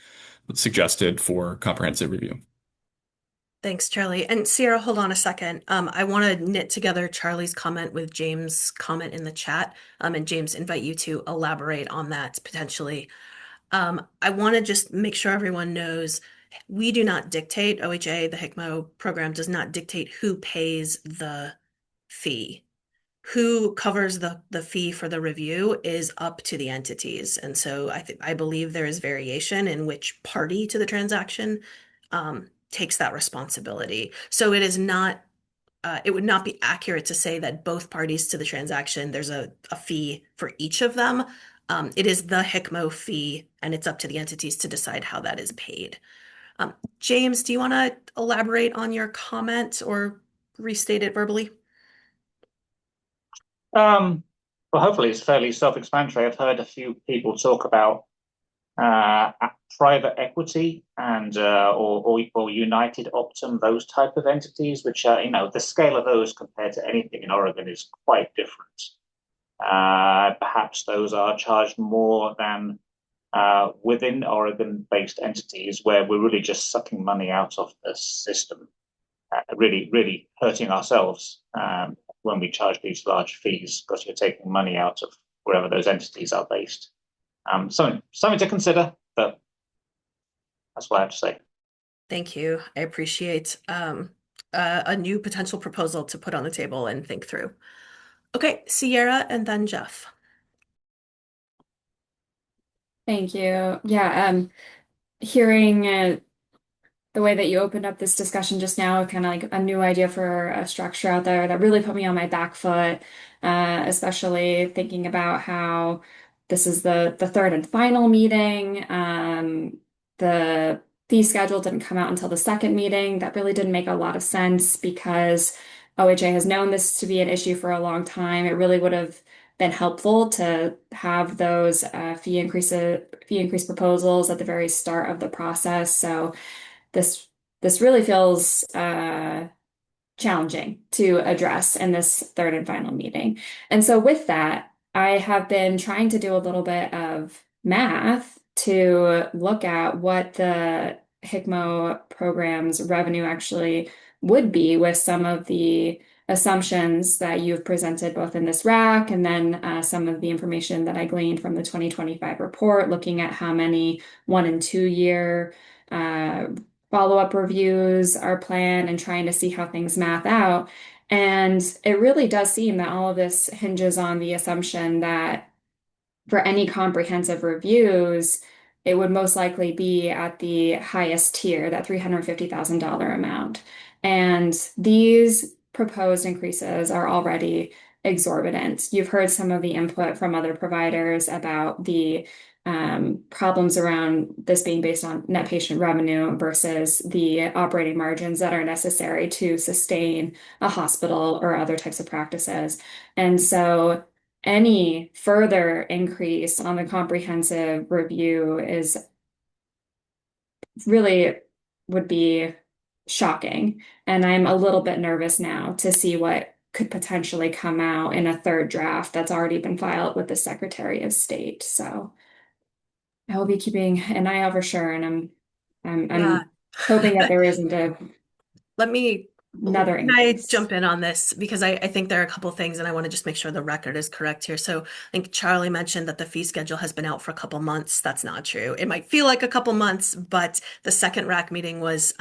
suggested for comprehensive review. Thanks, Charlie. And Sierra, hold on a second. I want to knit together Charlie's comment with James' comment in the chat, and James, invite you to elaborate on that potentially. I want to just make sure everyone knows we do not dictate, OHA, the HCMO program does not dictate who pays the fee. Who covers the fee for the review is up to the entities. And so I believe there is variation in which party to the transaction takes that responsibility. So it is not it would not be accurate to say that both parties to the transaction, there's a fee for each of them. It is the HCMO fee, and it's up to the entities to decide how that is paid. James, do you want to elaborate on your comment or restate it verbally? Well, hopefully it's fairly self-explanatory. I've heard a few people talk about private equity and or United Optum, those type of entities, which are, the scale of those compared to anything in Oregon is quite different. Perhaps those are charged more than within Oregon-based entities, where we're really just sucking money out of the system, really, really hurting ourselves when we charge these large fees, because you're taking money out of wherever those entities are based. Something to consider, but that's what I have to say. Thank you. I appreciate a new potential proposal to put on the table and think through. Okay, Sierra and then Jeff. Thank you. Yeah, hearing the way that you opened up this discussion just now, kind of like a new idea for a structure out there that really put me on my back foot, especially thinking about how this is the third and final meeting. The fee schedule didn't come out until the second meeting. That really didn't make a lot of sense because OHA has known this to be an issue for a long time. It really would have been helpful to have those fee increase proposals at the very start of the process. So this really feels challenging to address in this third and final meeting. And so with that, I have been trying to do a little bit of math to look at what the HCMO program's revenue actually would be with some of the assumptions that you've presented both in this RAC and then some of the information that I gleaned from the 2025 report, looking at how many 1 and 2 year follow-up reviews are planned and trying to see how things math out. And it really does seem that all of this hinges on the assumption that for any comprehensive reviews, it would most likely be at the highest tier, that $350,000 amount. And these proposed increases are already exorbitant. You've heard some of the input from other providers about the problems around this being based on net patient revenue versus the operating margins that are necessary to sustain a hospital or other types of practices. And so any further increase on the comprehensive review is really would be shocking. And I'm a little bit nervous now to see what could potentially come out in a third draft that's already been filed with the Secretary of State. So I will be keeping an eye out for sure, and I'm hoping that there isn't a. Let me another Can I increase. jump in on this? Because I think there are a couple things and I want to just make sure the record is correct here. So I think Charlie mentioned that the fee schedule has been out for a couple months. That's not true. It might feel like a couple months, but the second RAC meeting was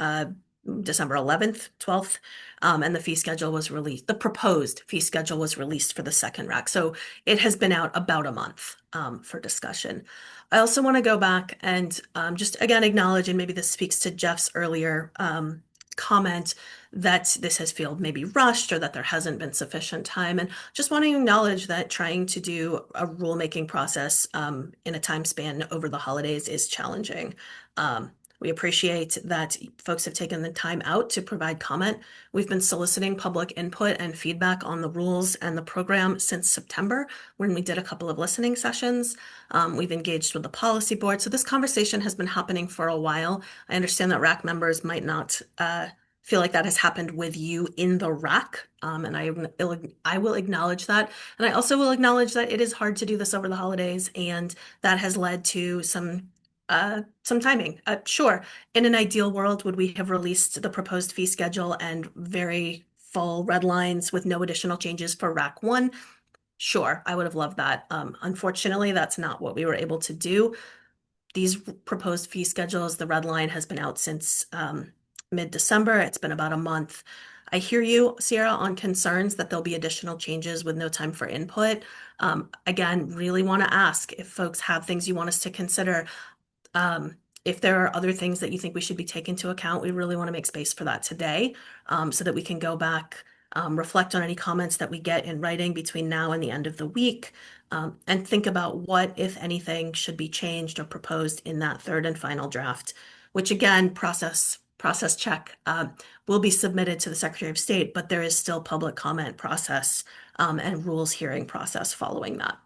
December 11th, 12th, and the fee schedule was released. The proposed fee schedule was released for the second RAC. So it has been out about a month for discussion. I also want to go back and just again acknowledge, and maybe this speaks to Jeff's earlier comment that this has felt maybe rushed or that there hasn't been sufficient time. And just want to acknowledge that trying to do a rulemaking process in a time span over the holidays is challenging. We appreciate that folks have taken the time out to provide comment. We've been soliciting public input and feedback on the rules and the program since September when we did a couple of listening sessions. We've engaged with the policy board. So this conversation has been happening for a while. I understand that RAC members might not feel like that has happened with you in the RAC, and I will acknowledge that. And I also will acknowledge that it is hard to do this over the holidays, and that has led to some timing. Sure, in an ideal world, would we have released the proposed fee schedule and very full red lines with no additional changes for RAC 1? Sure, I would have loved that. Unfortunately, that's not what we were able to do. These proposed fee schedules, the red line has been out since mid-December. It's been about a month. I hear you, Sierra, on concerns that there'll be additional changes with no time for input. Again, really want to ask if folks have things you want us to consider. If there are other things that you think we should be taking into account, we really want to make space for that today, so that we can go back, reflect on any comments that we get in writing between now and the end of the week, and think about what, if anything, should be changed or proposed in that third and final draft, which again, process check, will be submitted to the Secretary of State, but there is still public comment process and rules hearing process following that.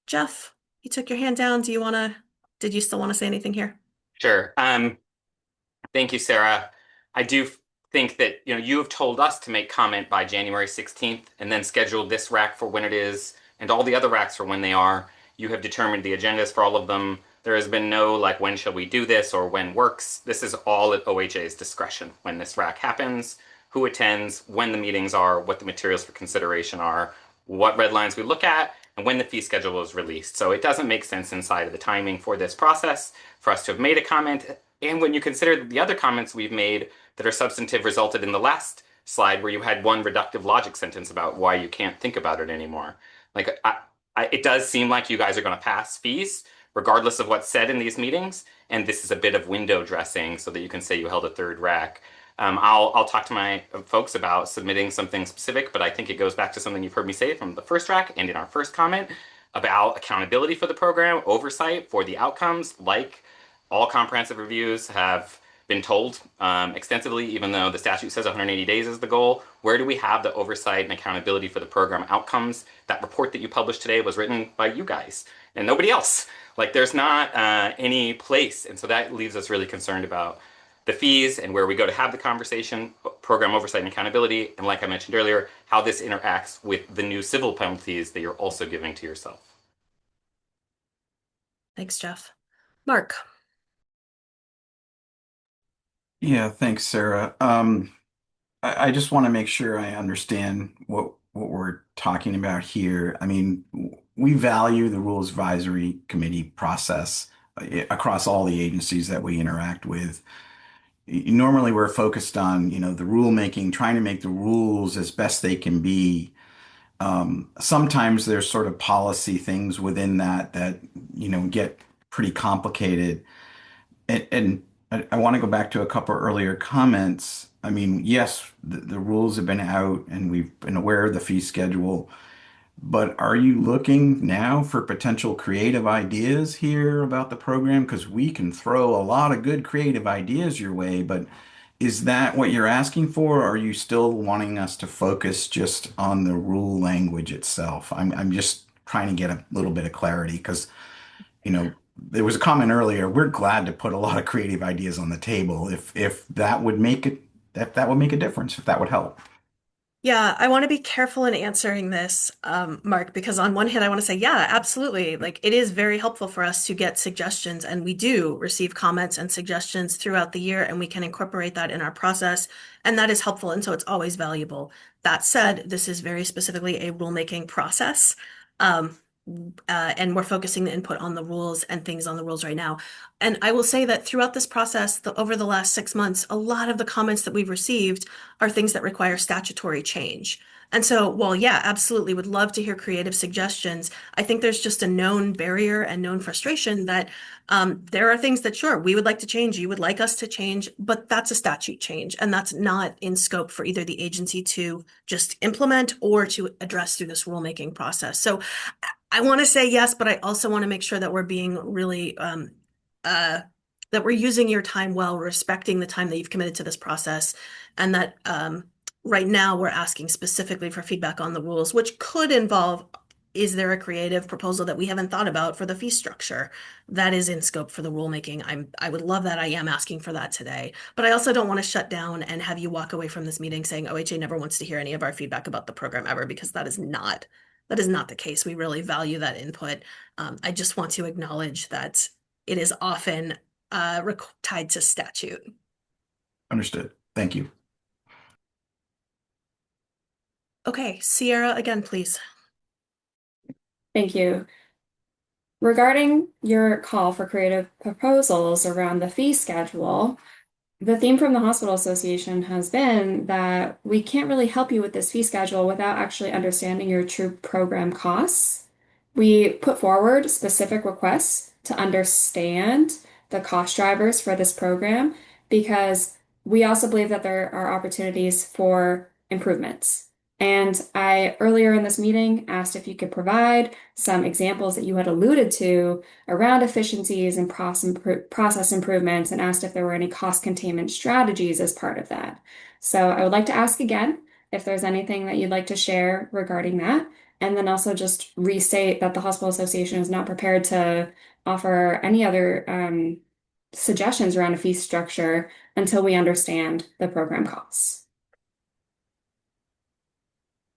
Jeff, you took your hand down. Did you still want to say anything here? Sure. Thank you, Sarah. I do think that you have told us to make comment by January 16th and then schedule this RAC for when it is and all the other RACs for when they are. You have determined the agendas for all of them. There has been no like when shall we do this or when works. This is all at OHA's discretion when this RAC happens, who attends, when the meetings are, what the materials for consideration are, what red lines we look at, and when the fee schedule is released. So it doesn't make sense inside of the timing for this process for us to have made a comment. And when you consider the other comments we've made that are substantive resulted in the last slide where you had one reductive logic sentence about why you can't think about it anymore. Like it does seem like you guys are going to pass fees regardless of what's said in these meetings. And this is a bit of window dressing so that you can say you held a third RAC. I'll talk to my folks about submitting something specific, but I think it goes back to something you've heard me say from the first RAC and in our first comment about accountability for the program, oversight for the outcomes, like all comprehensive reviews have been told extensively, even though the statute says 180 days is the goal. Where do we have the oversight and accountability for the program outcomes? That report that you published today was written by you guys and nobody else. Like there's not any place. And so that leaves us really concerned about the fees and where we go to have the conversation, program oversight and accountability, and like I mentioned earlier, how this interacts with the new civil penalties that you're also giving to yourself. Thanks, Jeff. Mark. Yeah, thanks, Sarah. I just want to make sure I understand what we're talking about here. I mean, we value the Rules Advisory Committee process across all the agencies that we interact with. Normally, we're focused on, the rulemaking, trying to make the rules as best they can be. Sometimes there's sort of policy things within that get pretty complicated. And I want to go back to a couple earlier comments. I mean, yes, the rules have been out and we've been aware of the fee schedule, but are you looking now for potential creative ideas here about the program? Because we can throw a lot of good creative ideas your way, but is that what you're asking for? Or are you still wanting us to focus just on the rule language itself? I'm just trying to get a little bit of clarity because, there was a comment earlier. We're glad to put a lot of creative ideas on the table if that would make it, if that would make a difference, if that would help. Yeah, I want to be careful in answering this, Mark, because on one hand, I want to say, yeah, absolutely. Like it is very helpful for us to get suggestions, and we do receive comments and suggestions throughout the year, and we can incorporate that in our process, and that is helpful, and so it's always valuable. That said, this is very specifically a rulemaking process, um, and we're focusing the input on the rules and things on the rules right now. And I will say that throughout this process, over the last 6 months, a lot of the comments that we've received are things that require statutory change. And so, while yeah, absolutely would love to hear creative suggestions, I think there's just a known barrier and known frustration that there are things that, sure, we would like to change, you would like us to change, but that's a statute change, and that's not in scope for either the agency to just implement or to address through this rulemaking process. So I want to say yes, but I also want to make sure that we're being really uh, that we're using your time well, respecting the time that you've committed to this process, and that right now we're asking specifically for feedback on the rules, which could involve, is there a creative proposal that we haven't thought about for the fee structure that is in scope for the rulemaking? I would love that. I am asking for that today, but I also don't want to shut down and have you walk away from this meeting saying OHA never wants to hear any of our feedback about the program ever, because that is not the case. We really value that input. I just want to acknowledge that it is often tied to statute. Understood. Thank you. Okay, Sierra, again, please. Thank you. Regarding your call for creative proposals around the fee schedule, the theme from the Hospital Association has been that we can't really help you with this fee schedule without actually understanding your true program costs. We put forward specific requests to understand the cost drivers for this program because we also believe that there are opportunities for improvements. And I, earlier in this meeting, asked if you could provide some examples that you had alluded to around efficiencies and process improvements, and asked if there were any cost containment strategies as part of that. So I would like to ask again if there's anything that you'd like to share regarding that, and then also just restate that the Hospital Association is not prepared to offer any other suggestions around a fee structure until we understand the program costs.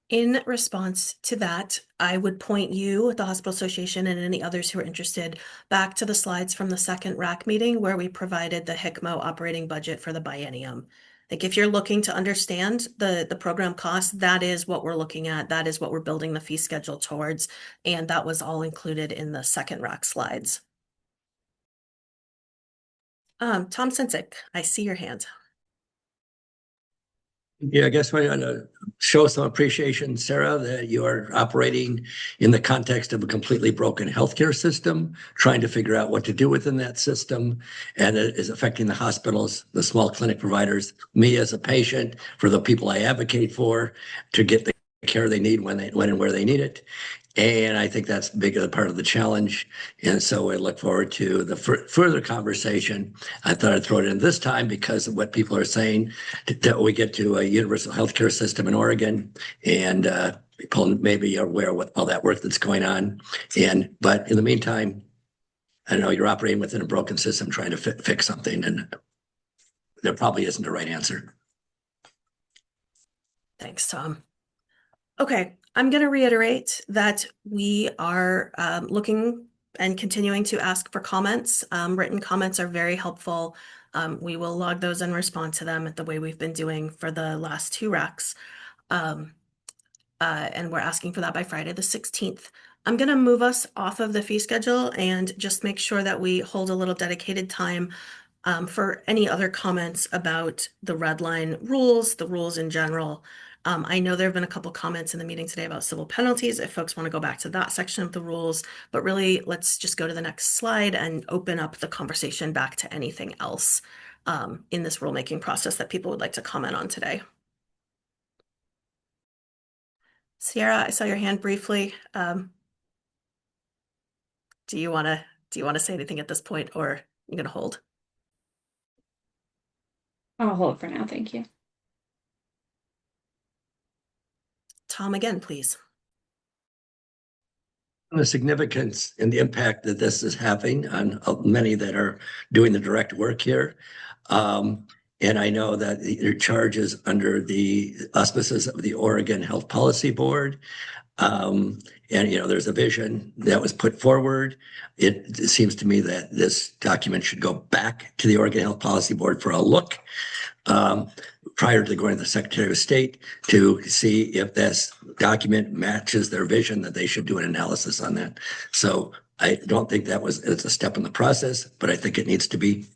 In response to that, I would point you, the Hospital Association, and any others who are interested, back to the slides from the second RAC meeting where we provided the HCMO operating budget for the biennium. Like if you're looking to understand the program costs, that is what we're looking at. That is what we're building the fee schedule towards. And that was all included in the second RAC slides. Tom Sensick, I see your hand. Yeah, I guess we want to show some appreciation, Sarah, that you are operating in the context of a completely broken healthcare system, trying to figure out what to do within that system, and it is affecting the hospitals, the small clinic providers, me as a patient, for the people I advocate for, to get the care they need when and where they need it. And I think that's a big part of the challenge. And so I look forward to the further conversation. I thought I'd throw it in this time because of what people are saying, that we get to a universal healthcare system in Oregon, and people maybe are aware of all that work that's going on. But in the meantime, I know you're operating within a broken system trying to fix something, and there probably isn't a right answer. Thanks, Tom. Okay, I'm going to reiterate that we are looking and continuing to ask for comments. Written comments are very helpful. We will log those and respond to them the way we've been doing for the last two RACs. And we're asking for that by Friday the 16th. I'm going to move us off of the fee schedule and just make sure that we hold a little dedicated time for any other comments about the red line rules, the rules in general. I know there have been a couple comments in the meeting today about civil penalties, if folks want to go back to that section of the rules, but really let's just go to the next slide and open up the conversation back to anything else in this rulemaking process that people would like to comment on today. Sierra, I saw your hand briefly. Do you want to say anything at this point, or you're going to hold? I'll hold for now, thank you. Tom, again, please. The significance and the impact that this is having on many that are doing the direct work here. And I know that your charge is under the auspices of the Oregon Health Policy Board. And, there's a vision that was put forward. It seems to me that this document should go back to the Oregon Health Policy Board for a look prior to going to the Secretary of State to see if this document matches their vision, that they should do an analysis on that. So I don't think it's a step in the process, but I think it needs to be.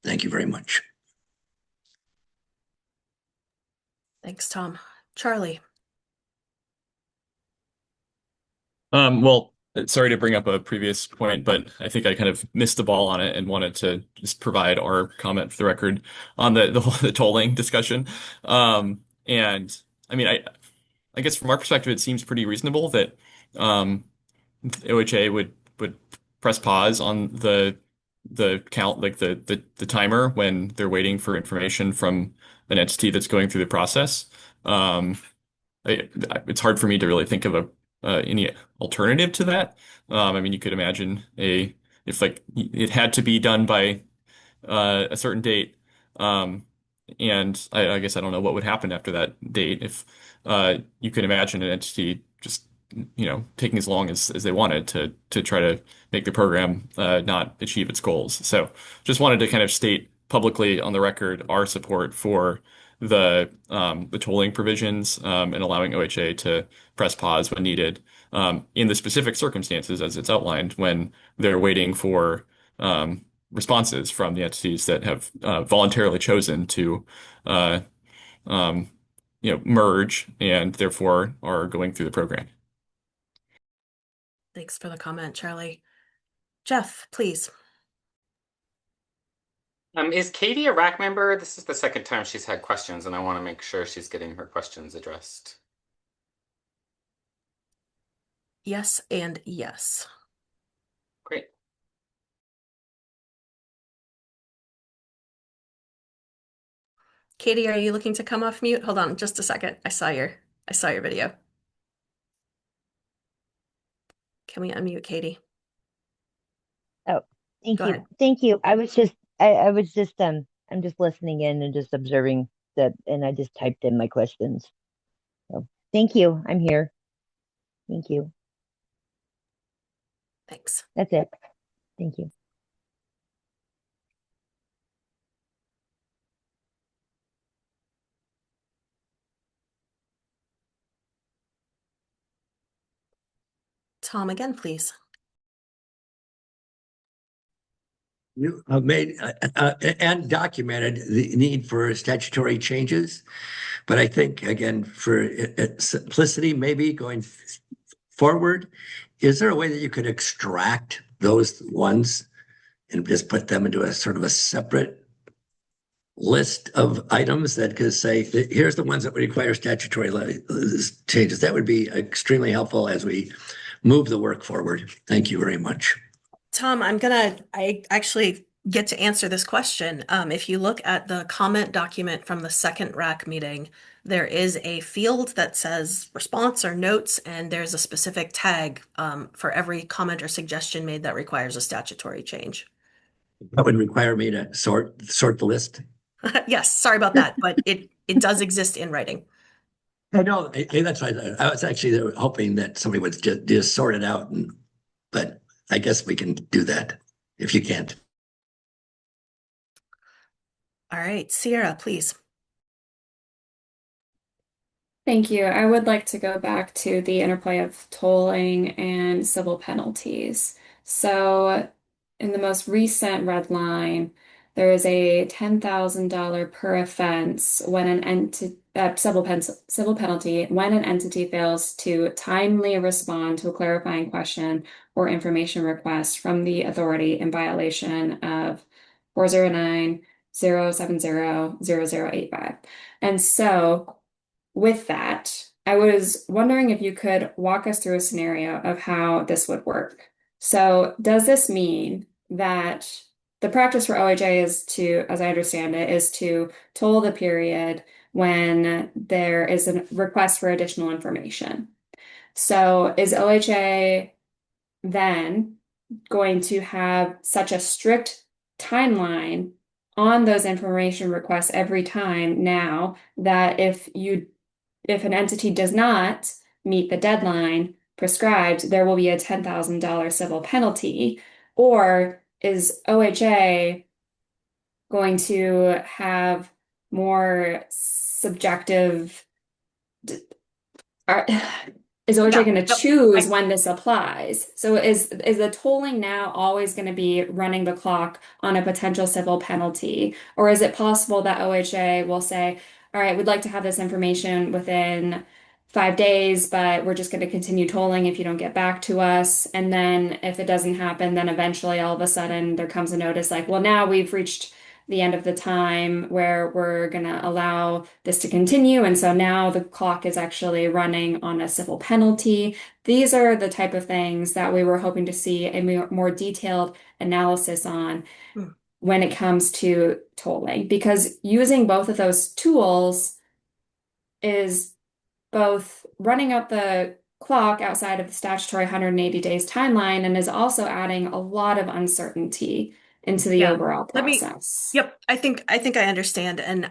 Thank you very much. Thanks, Tom. Charlie. Well, sorry to bring up a previous point, but I think I kind of missed the ball on it and wanted to just provide our comment for the record on the tolling discussion. And I mean, I guess from our perspective, it seems pretty reasonable that OHA would press pause on the count, like the timer when they're waiting for information from an entity that's going through the process. It's hard for me to really think of any alternative to that. I mean, you could imagine if like it had to be done by a certain date. And I guess I don't know what would happen after that date if you could imagine an entity just taking as long as they wanted to try to make the program not achieve its goals. So just wanted to kind of state publicly on the record our support for the tolling provisions and allowing OHA to press pause when needed in the specific circumstances as it's outlined when they're waiting for responses from the entities that have voluntarily chosen to merge and therefore are going through the program. Thanks for the comment, Charlie. Jeff, please. Is Katie a RAC member? This is the second time she's had questions, and I want to make sure she's getting her questions addressed. Yes and yes. Great. Katie, are you looking to come off mute? Hold on just a second. I saw your video. Can we unmute Katie? Oh, thank Go you. ahead. Thank you. I'm just listening in and just observing that, and I just typed in my questions. So thank you. I'm here. Thank you. Thanks. That's it. Thank you. Tom, again, please. You have made and documented the need for statutory changes, but I think, again, for simplicity, maybe going forward, is there a way that you could extract those ones and just put them into a sort of a separate list of items that could say, here's the ones that would require statutory changes? That would be extremely helpful as we move the work forward. Thank you very much. Tom, I actually get to answer this question. If you look at the comment document from the second RAC meeting, there is a field that says response or notes, and there's a specific tag for every comment or suggestion made that requires a statutory change. That would require me to sort the list. Yes, sorry about that, but it does exist in writing. I know, that's right. I was actually hoping that somebody would just sort it out, but I guess we can do that if you can't. All right, Sierra, please. Thank you. I would like to go back to the interplay of tolling and civil penalties. So, in the most recent red line, there is a $10,000 per offense when civil penalty when an entity fails to timely respond to a clarifying question or information request from the authority in violation of 409-070-0085. And so, with that, I was wondering if you could walk us through a scenario of how this would work. So, does this mean that the practice for OHA is to, as I understand it, is to toll the period when there is a request for additional information? So, is OHA then going to have such a strict timeline on those information requests every time now that if an entity does not meet the deadline prescribed, there will be a $10,000 civil penalty? Or is OHA going to have more subjective, is OHA going to choose when this applies? So is the tolling now always going to be running the clock on a potential civil penalty? Or is it possible that OHA will say, all right, we'd like to have this information within 5 days, but we're just going to continue tolling if you don't get back to us. And then if it doesn't happen, then eventually all of a sudden there comes a notice like, well, now we've reached the end of the time where we're going to allow this to continue. And so now the clock is actually running on a civil penalty. These are the type of things that we were hoping to see a more detailed analysis on when it comes to tolling, because using both of those tools is both running up the clock outside of the statutory 180 days timeline and is also adding a lot of uncertainty into the overall process. I think I understand and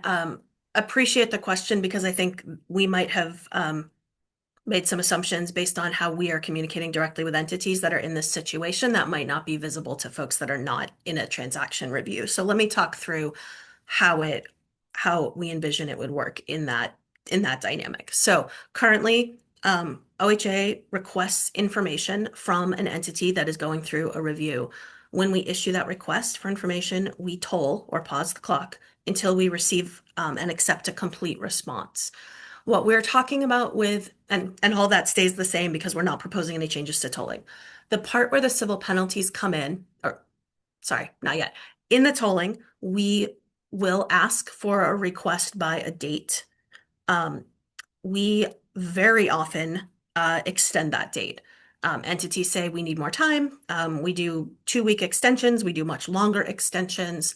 appreciate the question, because I think we might have made some assumptions based on how we are communicating directly with entities that are in this situation that might not be visible to folks that are not in a transaction review. So let me talk through how we envision it would work in that dynamic. So currently, OHA requests information from an entity that is going through a review. When we issue that request for information, we toll or pause the clock until we receive and accept a complete response. What we're talking about with, and all that stays the same because we're not proposing any changes to tolling. The part where the civil penalties come in, or sorry, not yet. In the tolling, we will ask for a request by a date. We very often extend that date. Entities say we need more time. We do 2-week extensions. We do much longer extensions.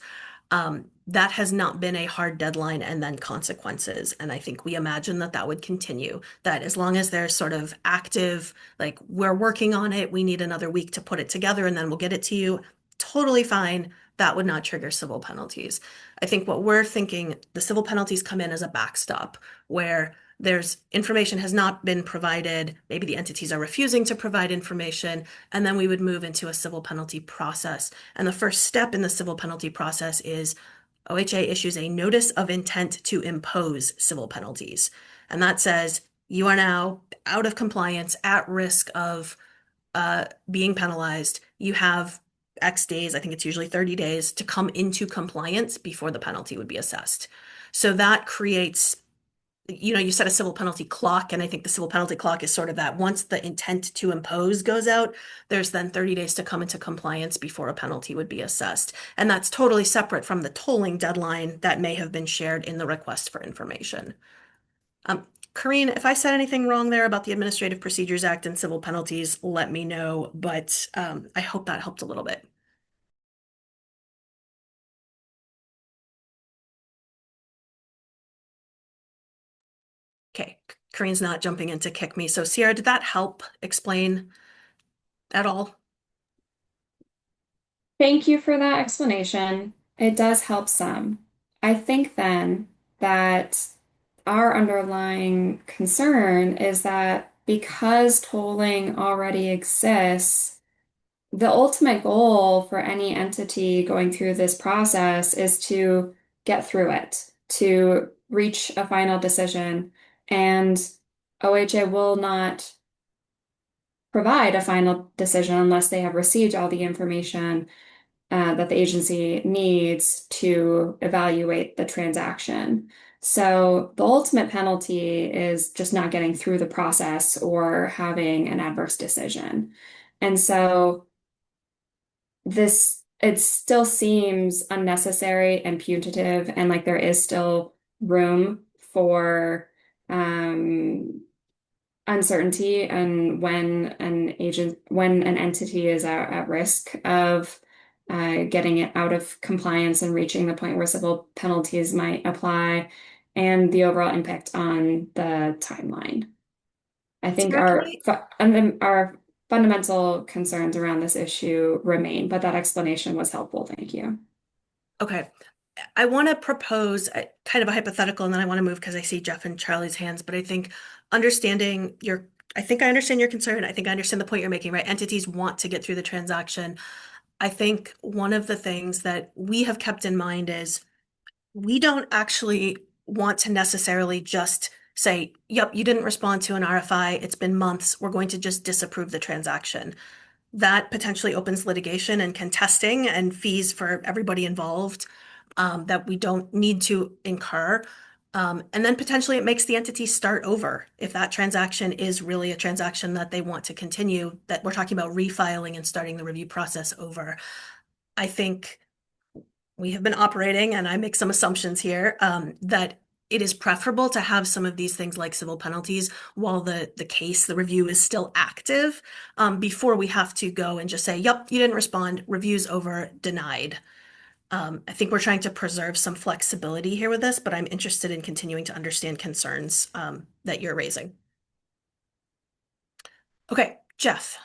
That has not been a hard deadline and then consequences. And I think we imagine that would continue, that as long as there's sort of active, like we're working on it, we need another week to put it together and then we'll get it to you. Totally fine. That would not trigger civil penalties. I think what we're thinking, the civil penalties come in as a backstop where there's information has not been provided, maybe the entities are refusing to provide information, and then we would move into a civil penalty process. And the first step in the civil penalty process is OHA issues a notice of intent to impose civil penalties. And that says you are now out of compliance, at risk of being penalized. You have X days, I think it's usually 30 days, to come into compliance before the penalty would be assessed. So that creates, you set a civil penalty clock, and I think the civil penalty clock is sort of that once the intent to impose goes out, there's then 30 days to come into compliance before a penalty would be assessed. And that's totally separate from the tolling deadline that may have been shared in the request for information. Corrine, if I said anything wrong there about the Administrative Procedures Act and civil penalties, let me know, but I hope that helped a little bit. Okay, Corine's not jumping in to kick me. So Sierra, did that help explain at all? Thank you for that explanation. It does help some. I think then that our underlying concern is that because tolling already exists, the ultimate goal for any entity going through this process is to get through it, to reach a final decision. And OHA will not provide a final decision unless they have received all the information that the agency needs to evaluate the transaction. So the ultimate penalty is just not getting through the process or having an adverse decision. And so it still seems unnecessary and punitive, and like there is still room for uncertainty and when an entity is at risk of getting it out of compliance and reaching the point where civil penalties might apply, and the overall impact on the timeline. I think our fundamental concerns around this issue remain, but that explanation was helpful. Thank you. Okay. I want to propose kind of a hypothetical, and then I want to move because I see Jeff and Charlie's hands. But I think understanding your, I think I understand your concern. I think I understand the point you're making, right? Entities want to get through the transaction. I think one of the things that we have kept in mind is we don't actually want to necessarily just say, yep, you didn't respond to an RFI. It's been months. We're going to just disapprove the transaction. That potentially opens litigation and contesting and fees for everybody involved that we don't need to incur. And then potentially it makes the entity start over. If that transaction is really a transaction that they want to continue, that we're talking about refiling and starting the review process over. I think we have been operating, and I make some assumptions here, that it is preferable to have some of these things like civil penalties while the review is still active, before we have to go and just say, yep, you didn't respond, review's over, denied. I think we're trying to preserve some flexibility here with this, but I'm interested in continuing to understand concerns that you're raising. Okay, Jeff.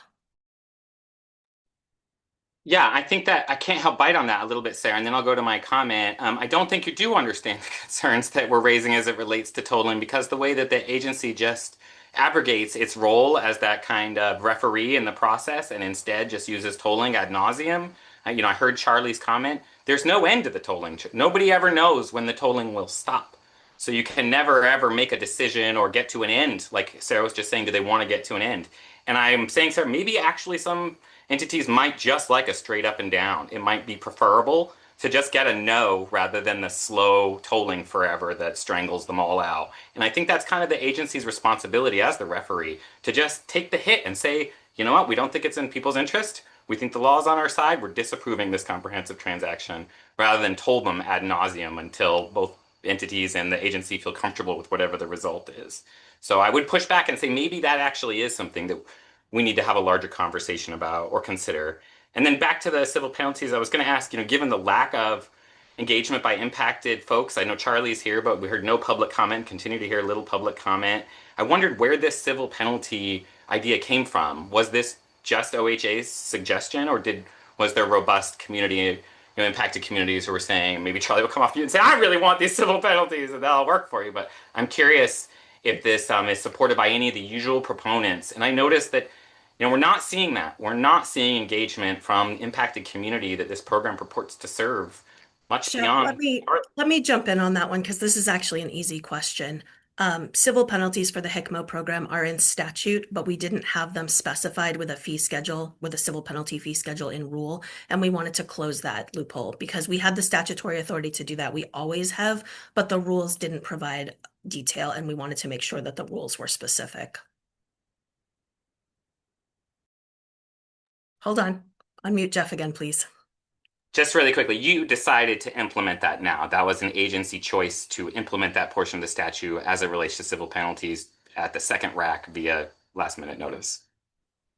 Yeah, I think that I can't help bite on that a little bit, Sarah, and then I'll go to my comment. I don't think you do understand the concerns that we're raising as it relates to tolling, because the way that the agency just abrogates its role as that kind of referee in the process and instead just uses tolling ad nauseum. I heard Charlie's comment. There's no end to the tolling. Nobody ever knows when the tolling will stop. So you can never ever make a decision or get to an end. Like Sarah was just saying, do they want to get to an end? And I'm saying, Sarah, maybe actually some entities might just like a straight up and down. It might be preferable to just get a no rather than the slow tolling forever that strangles them all out. And I think that's kind of the agency's responsibility as the referee to just take the hit and say, you know what, we don't think it's in people's interest. We think the law is on our side. We're disapproving this comprehensive transaction, rather than toll them ad nauseum until both entities and the agency feel comfortable with whatever the result is. So I would push back and say maybe that actually is something that we need to have a larger conversation about or consider. And then back to the civil penalties, I was going to ask, given the lack of engagement by impacted folks, I know Charlie's here, but we heard no public comment, continue to hear little public comment. I wondered where this civil penalty idea came from. Was this just OHA's suggestion, or was there robust community, impacted communities who were saying, maybe Charlie will come off you and say, I really want these civil penalties and that'll work for you. But I'm curious if this is supported by any of the usual proponents. And I noticed that we're not seeing that. We're not seeing engagement from impacted community that this program purports to serve, much Jeff, beyond. let me jump in on that one because this is actually an easy question. Civil penalties for the HCMO program are in statute, but we didn't have them specified with a fee schedule, with a civil penalty fee schedule in rule. And we wanted to close that loophole because we had the statutory authority to do that. We always have, but the rules didn't provide detail, and we wanted to make sure that the rules were specific. Hold on. Unmute Jeff again, please. Just really quickly, you decided to implement that now. That was an agency choice to implement that portion of the statute as it relates to civil penalties at the second RAC via last minute notice.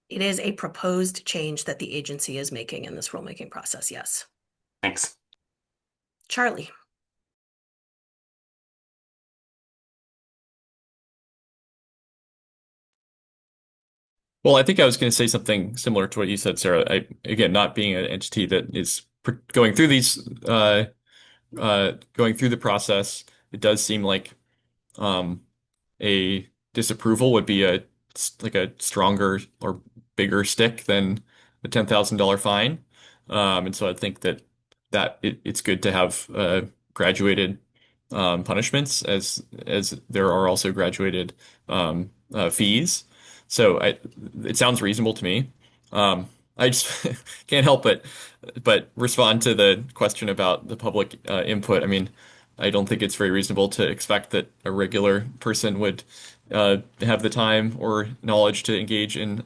It is a proposed change that the agency is making in this rulemaking process, yes. Thanks. Charlie. Well, I think I was going to say something similar to what you said, Sarah. Again, not being an entity that is going through going through the process, it does seem like a disapproval would be like a stronger or bigger stick than a $10,000 fine. And so I think that it's good to have graduated punishments as there are also graduated fees. So it sounds reasonable to me. I just can't help but respond to the question about the public input. I mean, I don't think it's very reasonable to expect that a regular person would have the time or knowledge to engage in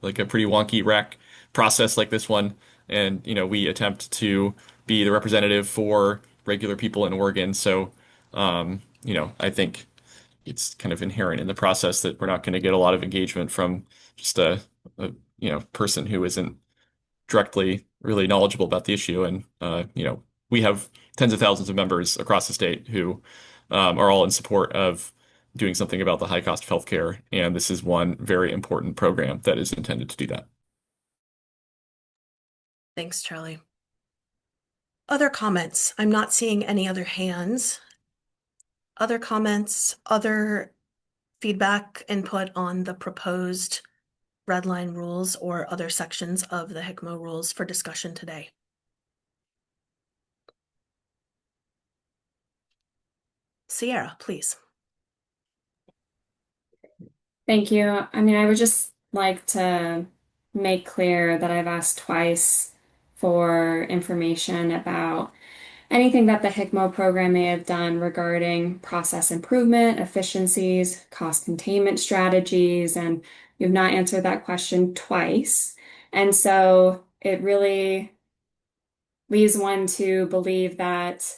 like a pretty wonky RAC process like this one. And we attempt to be the representative for regular people in Oregon. So I think it's kind of inherent in the process that we're not going to get a lot of engagement from just a person who isn't directly really knowledgeable about the issue. And we have tens of thousands of members across the state who are all in support of doing something about the high cost of healthcare. And this is one very important program that is intended to do that. Thanks, Charlie. Other comments? I'm not seeing any other hands. Other comments, other feedback, input on the proposed red line rules or other sections of the HCMO rules for discussion today? Sierra, please. Thank you. I mean, I would just like to make clear that I've asked twice for information about anything that the HCMO program may have done regarding process improvement, efficiencies, cost containment strategies, and you've not answered that question twice. And so it really leaves one to believe that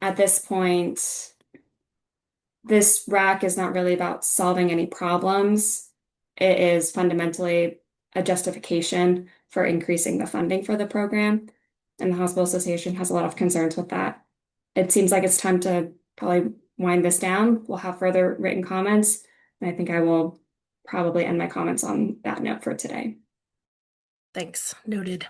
at this point, this RAC is not really about solving any problems. It is fundamentally a justification for increasing the funding for the program. And the Hospital Association has a lot of concerns with that. It seems like it's time to probably wind this down. We'll have further written comments. And I think I will probably end my comments on that note for today. Thanks. Noted.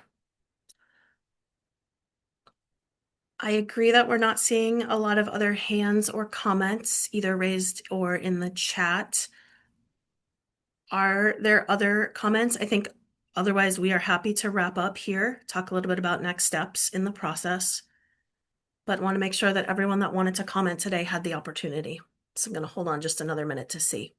I agree that we're not seeing a lot of other hands or comments, either raised or in the chat. Are there other comments? I think otherwise we are happy to wrap up here, talk a little bit about next steps in the process, but want to make sure that everyone that wanted to comment today had the opportunity. So I'm going to hold on just another minute to see.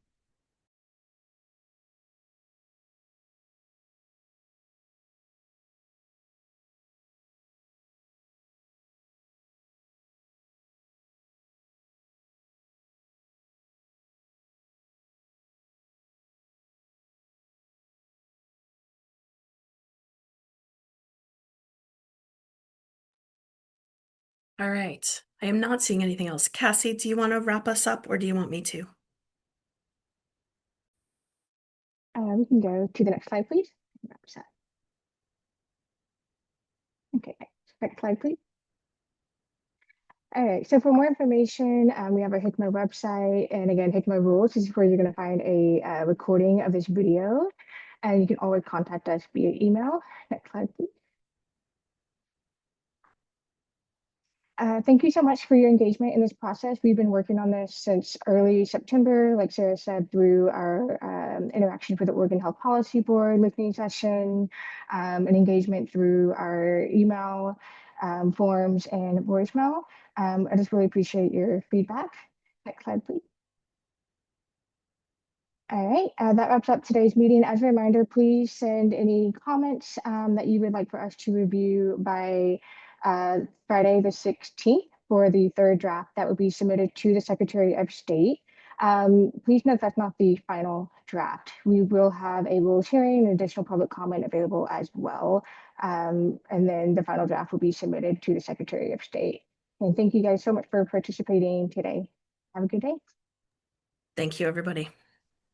All right. I am not seeing anything else. Cassie, do you want to wrap us up or do you want me to? We can go to the next slide, please. Okay, next slide, please. All right, so for more information, we have our HCMO website, and again, HCMO rules. This is where you're going to find a recording of this video, and you can always contact us via email. Next slide, please. Thank you so much for your engagement in this process. We've been working on this since early September, like Sarah said, through our interactions with the Oregon Health Policy Board listening session, and engagement through our email forms and voicemail. I just really appreciate your feedback. Next slide, please. All right, that wraps up today's meeting. As a reminder, please send any comments that you would like for us to review by Friday the 16th for the third draft that will be submitted to the Secretary of State. Please note that's not the final draft. We will have a rules hearing and additional public comment available as well. And then the final draft will be submitted to the Secretary of State. And thank you guys so much for participating today. Have a good day. Thank you, everybody.